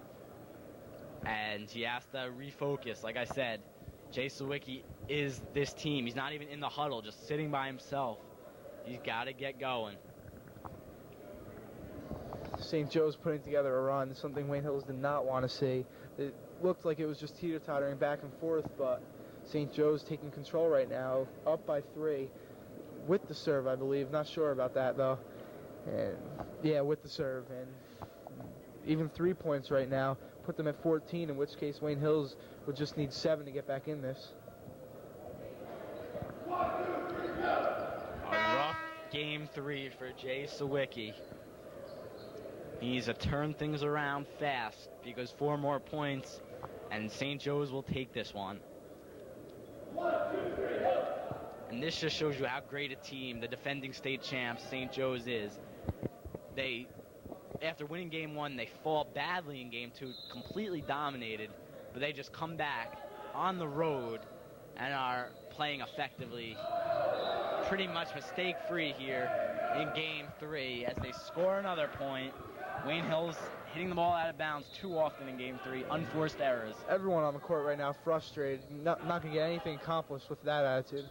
And he has to refocus. Like I said, Jay Sawicki is this team. He's not even in the huddle, just sitting by himself. He's got to get going. St. Joe's putting together a run, something Wayne Hills did not want to see. It looked like it was just teeter-tottering back and forth, but St. Joe's taking control right now, up by 3, with the serve, I believe. Not sure about that, though. And yeah, with the serve. And even 3 points right now put them at 14, in which case Wayne Hills would just need 7 to get back in this. A rough Game 3 for Jay Sawicki. He needs to turn things around fast because 4 more points and St. Joe's will take this one. And this just shows you how great a team the defending state champs St. Joe's is. They, after winning Game 1, they fall badly in Game 2, completely dominated, but they just come back on the road and are playing effectively, pretty much mistake-free here in Game 3 as they score another point. Wayne Hills hitting the ball out of bounds too often in Game 3, unforced errors. Everyone on the court right now frustrated, not going to get anything accomplished with that attitude.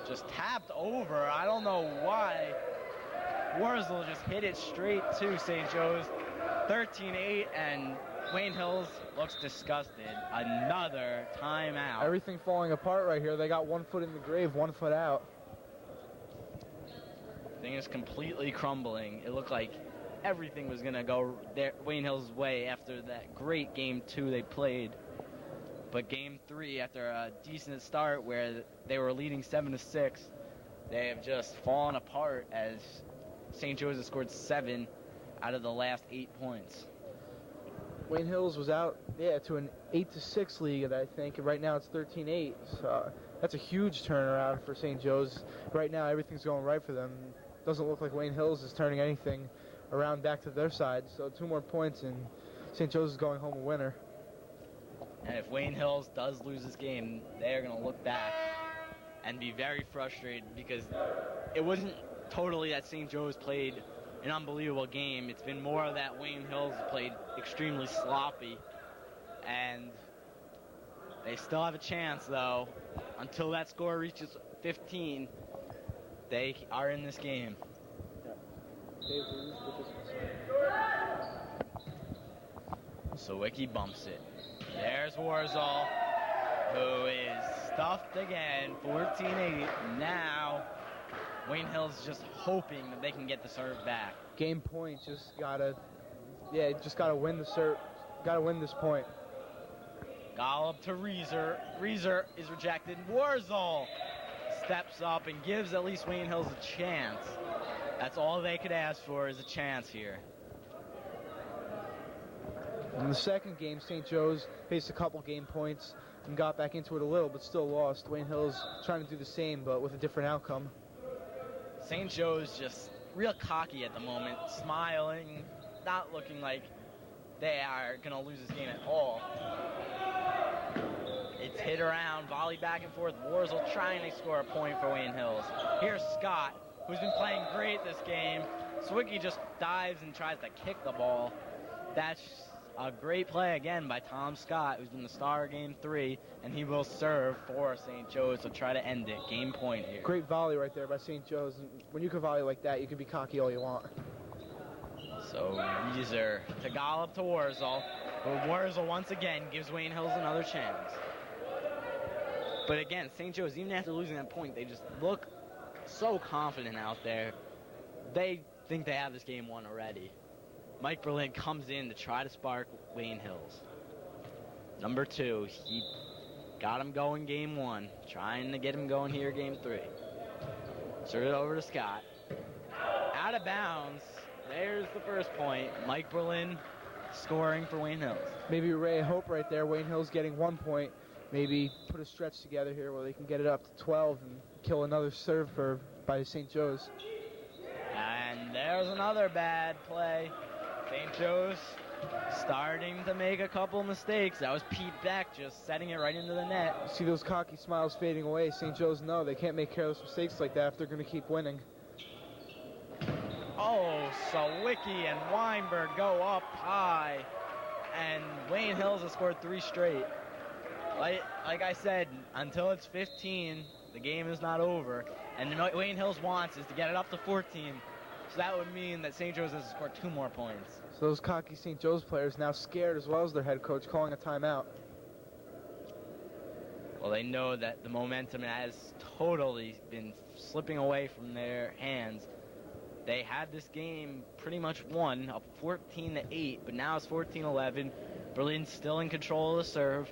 Just tapped over, I don't know why. Wurzel just hit it straight to St. Joe's. 13-8, and Wayne Hills looks disgusted. Another timeout. Everything falling apart right here. They got 1 foot in the grave, 1 foot out. Thing is completely crumbling. It looked like everything was going to go Wayne Hills' way after that great Game 2 they played. But Game 3, after a decent start where they were leading 7-6, they have just fallen apart as St. Joe's has scored 7 out of the last 8 points. Wayne Hills was out, to an 8-6 lead, I think, and right now it's 13-8. So that's a huge turnaround for St. Joe's. Right now, everything's going right for them. Doesn't look like Wayne Hills is turning anything around back to their side. So 2 more points, and St. Joe's is going home a winner. And if Wayne Hills does lose this game, they are going to look back and be very frustrated because it wasn't totally that St. Joe's played an unbelievable game. It's been more that Wayne Hills played extremely sloppy. And they still have a chance, though. Until that score reaches 15, they are in this game. Sawicki bumps it. There's Warzel, who is stuffed again, 14-8. Now, Wayne Hills just hoping that they can get the serve back. Game point, just gotta win the serve, gotta win this point. Gollop to Reeser. Reeser is rejected. Warzel steps up and gives at least Wayne Hills a chance. That's all they could ask for, is a chance here. In the second game, St. Joe's faced a couple game points and got back into it a little, but still lost. Wayne Hills trying to do the same, but with a different outcome. St. Joe's just real cocky at the moment, smiling, not looking like they are going to lose this game at all. It's hit around, volley back and forth. Warzel trying to score a point for Wayne Hills. Here's Scott, who's been playing great this game. Swicky just dives and tries to kick the ball. That's a great play again by Tom Scott, who's been the star of Game 3, and he will serve for St. Joe's to try to end it. Game point here. Great volley right there by St. Joe's. When you can volley like that, you can be cocky all you want. So Reeser to Gollop to Warzel. But Warzel once again gives Wayne Hills another chance. But again, St. Joe's, even after losing that point, they just look so confident out there. They think they have this game won already. Mike Berlin comes in to try to spark Wayne Hills. Number 2, he got him going Game 1, trying to get him going here Game 3. Serve it over to Scott. Out of bounds. There's the first point. Mike Berlin scoring for Wayne Hills. Maybe a ray of hope right there. Wayne Hills getting 1 point. Maybe put a stretch together here where they can get it up to 12 and kill another serve by St. Joe's. And there's another bad play. St. Joe's starting to make a couple mistakes. That was Pete Beck just setting it right into the net. See those cocky smiles fading away. St. Joe's know they can't make careless mistakes like that if they're going to keep winning. Oh, Sawicki and Weinberg go up high. And Wayne Hills has scored 3 straight. Like I said, until it's 15, the game is not over. And what Wayne Hills wants is to get it up to 14. So that would mean that St. Joe's has scored 2 more points. So those cocky St. Joe's players now scared as well as their head coach calling a timeout. Well, they know that the momentum has totally been slipping away from their hands. They had this game pretty much won, up 14-8, but now it's 14-11. Berlin's still in control of the serve.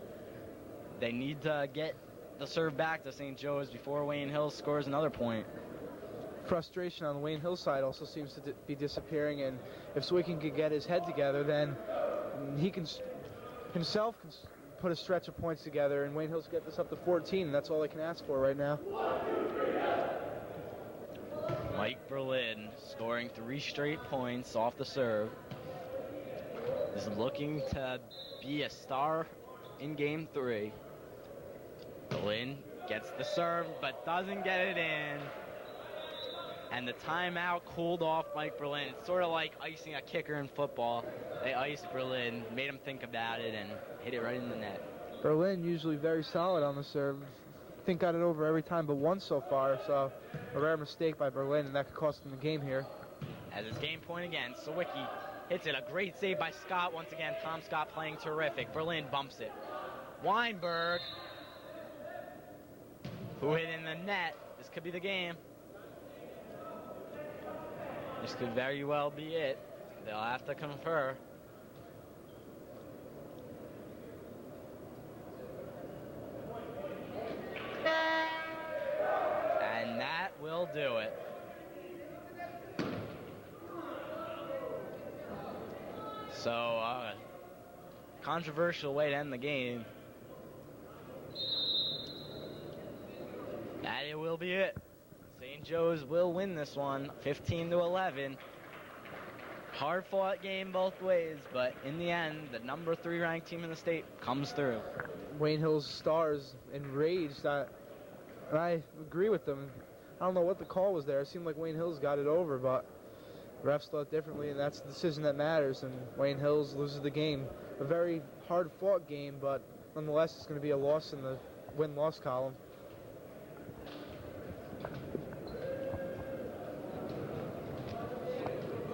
They need to get the serve back to St. Joe's before Wayne Hills scores another point. Frustration on the Wayne Hills side also seems to be disappearing, and if Swicken could get his head together, then he can himself put a stretch of points together, and Wayne Hills get this up to 14, and that's all they can ask for right now. Mike Berlin scoring 3 straight points off the serve. Is looking to be a star in Game 3. Berlin gets the serve, but doesn't get it in. And the timeout cooled off Mike Berlin. It's sort of like icing a kicker in football. They iced Berlin, made him think about it, and hit it right in the net. Berlin usually very solid on the serve. I think got it over every time but once so far, so a rare mistake by Berlin, and that could cost them the game here. As it's game point again, Sawicki hits it. A great save by Scott once again. Tom Scott playing terrific. Berlin bumps it. Weinberg, who hit in the net. This could be the game. This could very well be it. They'll have to confer. And that will do it. So, controversial way to end the game. That it will be it. St. Joe's will win this one, 15-11. Hard-fought game both ways, but in the end, the number 3 ranked team in the state comes through. Wayne Hills stars enraged, and I agree with them. I don't know what the call was there. It seemed like Wayne Hills got it over, but refs thought differently, and that's the decision that matters, and Wayne Hills loses the game. A very hard-fought game, but nonetheless, it's going to be a loss in the win-loss column.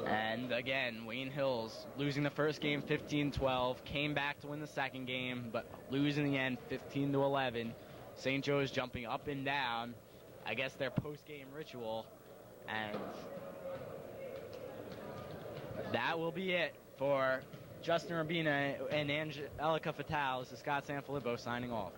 And again, Wayne Hills losing the first game 15-12, came back to win the second game, but losing the end 15-11. St. Joe's jumping up and down. I guess their post-game ritual And that will be it for Justin Rubino and Angelica Fattal. This is Scott Sanfilippo signing off.